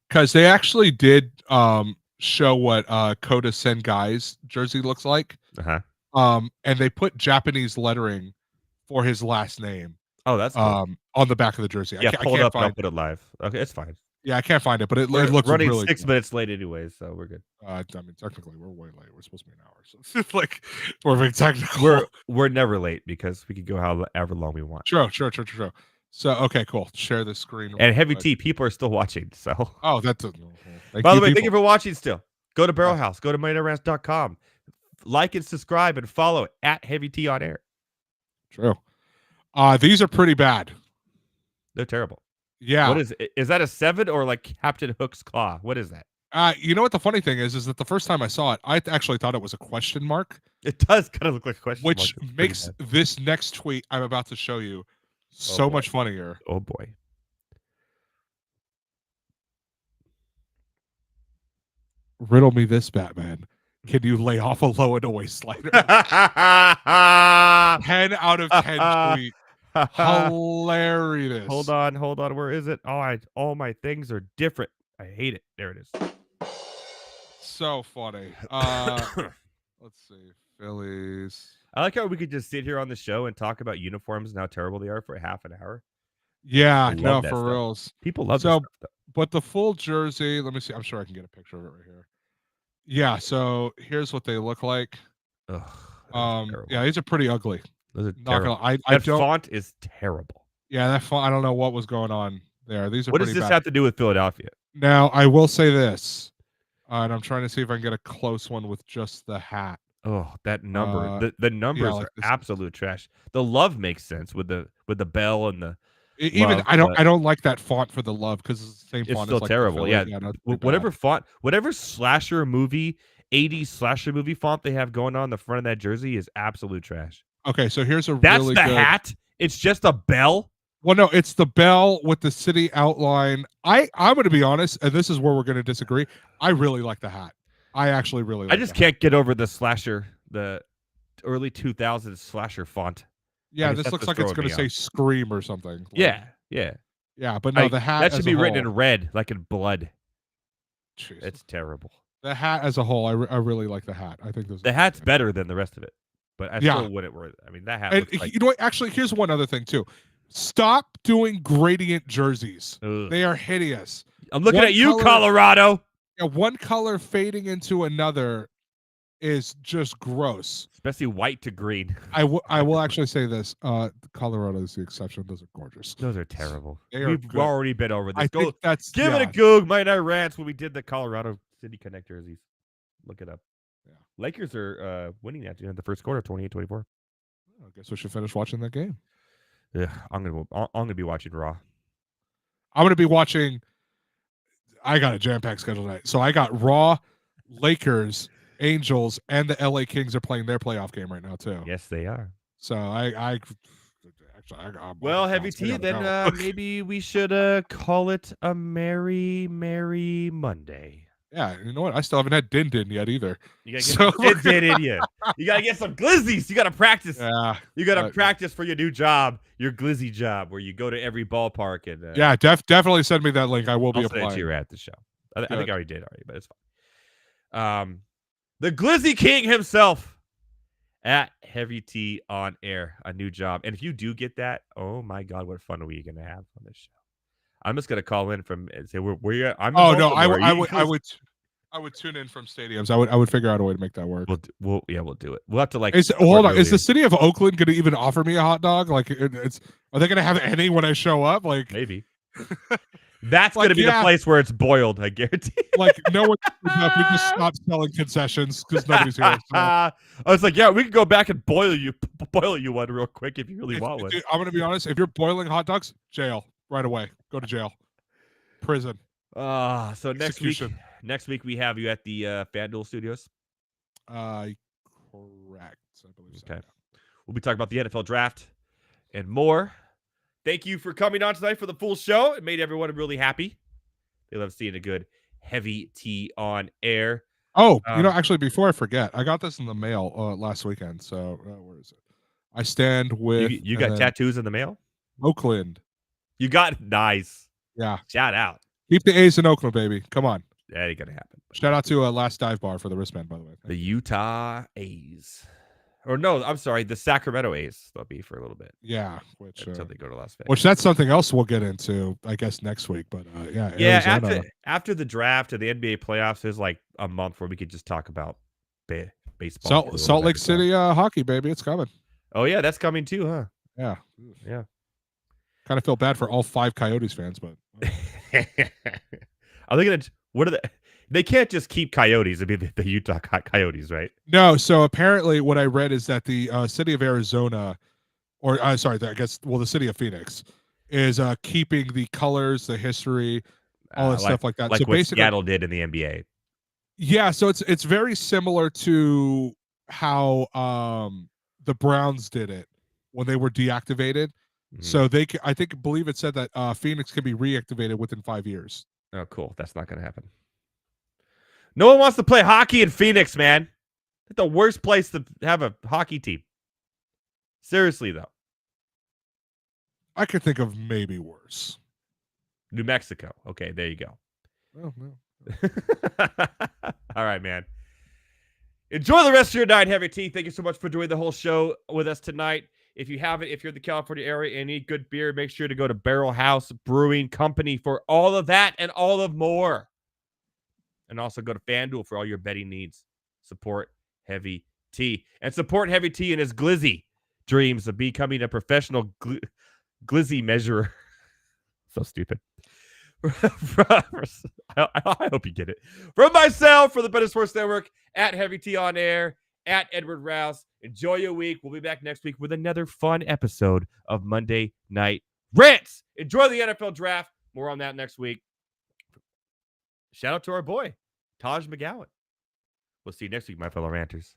Because they actually did show what Coda Sengai's jersey looks like. And they put Japanese lettering for his last name. Oh, that's cool. On the back of the jersey. Yeah, I pull it up and I'll find put it live. Okay, it's fine. Yeah, I can't find it, but it We're looks running really 6 good. minutes late anyways, so we're good. I mean, technically, we're way late. We're supposed to be an hour, so it's like we're being technical. We're never late because we can go however long we want. True. So, okay, cool. Share the screen. And Heavy T, people are still watching. So, that's by the way, thank you for watching. Still, go to Barrel House. Go to MoneyNightRants.com. Like and subscribe and follow at Heavy T on air. True. These are pretty bad. They're terrible. Yeah. What is that a 7 or like Captain Hook's claw? What is that? You know what the funny thing is that the first time I saw it, I actually thought it was a question mark. It does kind of look like a question mark. Which makes this next tweet I'm about to show you so much funnier. Oh boy. Riddle me this, Batman. Can you lay off a low and away slider? 10 out of 10 tweet. Hilarious. Hold on. Where is it? All my things are different. I hate it. There it is. So funny. Let's see. Phillies. I like how we could just sit here on the show and talk about uniforms and how terrible they are for half an hour. Yeah, no, for reals. People love this stuff, though. But the full jersey, let me see. I'm sure I can get a picture of it right here. Yeah, so here's what they look like. Yeah, these are pretty ugly. Those are terrible. That font is terrible. Yeah, that font. I don't know what was going on there. These are. What does this have to do with Philadelphia? Now, I will say this, and I'm trying to see if I can get a close one with just the hat. Oh, that number. The numbers are absolute trash. The love makes sense with the bell and the. Even love, I don't like that font for the love because it's the same font. It's still like terrible. Yeah, whatever bad. font, whatever slasher movie, 80s slasher movie font they have going on the front of that jersey is absolute trash. Okay, so here's a That's really the good hat. It's just a bell. Well, no, it's the bell with the city outline. I'm going to be honest, and this is where we're going to disagree. I really like the hat. I actually really like I just can't get over the slasher, the early 2000s slasher font. Yeah, this looks like it's going to say Scream or something. Yeah. But no, the hat that should be written in red, like in blood. Jeez. It's terrible. The hat as a whole, I really like the hat. I think the hat's better than the rest of it, but I still wouldn't wear it. I mean, that hat. And you know what? Actually, here's one other thing too. Stop doing gradient jerseys. Ugh. They are hideous. I'm looking at you, Colorado. Yeah, one color fading into another is just gross. Especially white to green. I will actually say this. Colorado is the exception. Those are gorgeous. Those are terrible. We've already been over this. Give it a goog. Night Rants when we did the Colorado City Connect jerseys. Look it up. Yeah. Lakers are winning at the end of the first quarter, 28-24. I guess we should finish watching that game. Yeah, I'm gonna be watching Raw. I'm gonna be watching. I got a jam-packed schedule tonight, so I got Raw, Lakers, Angels, and the LA Kings are playing their playoff game right now too. Yes, they are. So I well, Heavy T, then maybe we should call it a merry Monday. Yeah, you know what? I still haven't had din yet either. You gotta get some din in you. You gotta get some glizzies. You gotta practice. Yeah, you gotta practice for your new job, your glizzy job, where you go to every ballpark and. Yeah, definitely send me that link. I will be applying. I'll send it to you at the show. I think I already did but it's fine. The Glizzy King himself at Heavy T on air, a new job, and if you do get that, oh my God, what fun are we gonna have on this show? I'm just gonna call in from and say where I'm. Oh no, I would tune in from stadiums. I would figure out a way to make that work. We'll do it. We'll have to like. Hold on, is the city of Oakland going to even offer me a hot dog? Like, are they going to have any when I show up? Like, maybe. That's going to be the place where it's boiled. I guarantee. Like, no one. We just stop selling concessions because nobody's here. So. I was like, yeah, we can go back and boil you one real quick if you really want one. Dude, I'm going to be honest. If you're boiling hot dogs, jail right away. Go to jail, prison. So next week we have you at the FanDuel Studios. Correct. I believe so. Okay. Yeah. We'll be talking about the NFL draft and more. Thank you for coming on tonight for the full show. It made everyone really happy. They love seeing a good heavy tea on air. Oh, actually, before I forget, I got this in the mail last weekend. So where is it? I stand with You got tattoos in the mail? Oakland. You got nice. Yeah. Shout out. Keep the A's in Oakland, baby. Come on. That ain't gonna happen. Shout out to Last Dive Bar for the wristband, by the way. The Utah A's. Or no, I'm sorry, the Sacramento A's. They'll be for a little bit. Yeah, which until they go to Las Vegas. Which that's something else we'll get into, I guess, next week. But yeah, Arizona. after the draft and the NBA playoffs, there's like a month where we could just talk about baseball. Salt Lake City hockey, baby, it's coming. Oh yeah, that's coming too, huh? Yeah, yeah. Kind of feel bad for all 5 Coyotes fans, but are they gonna? What are they? They can't just keep Coyotes. It'd be the Utah Coyotes, right? No. So apparently, what I read is that the city of Arizona, or the city of Phoenix, is keeping the colors, the history, all that stuff like that. Like so what basically, Seattle did in the NBA. Yeah, so it's very similar to how the Browns did it when they were deactivated. Mm-hmm. So I believe it said that Phoenix can be reactivated within 5 years. Oh, cool. That's not going to happen. No one wants to play hockey in Phoenix, man. It's the worst place to have a hockey team. Seriously, though. I could think of maybe worse. New Mexico. Okay, there you go. Oh, no. All right, man. Enjoy the rest of your night, Heavy Tea. Thank you so much for doing the whole show with us tonight. If you haven't, if you're in the California area and need good beer, make sure to go to Barrel House Brewing Company for all of that and all of more. And also go to FanDuel for all your betting needs. Support Heavy Tea. And support Heavy Tea in his glizzy dreams of becoming a professional glizzy measurer. So stupid. I hope you get it. From myself, for the Better Sports Network, at Heavy Tea on Air, at Edward Rouse. Enjoy your week. We'll be back next week with another fun episode of Monday Night Rants. Enjoy the NFL draft. More on that next week. Shout out to our boy, Taj McGowan. We'll see you next week, my fellow ranters.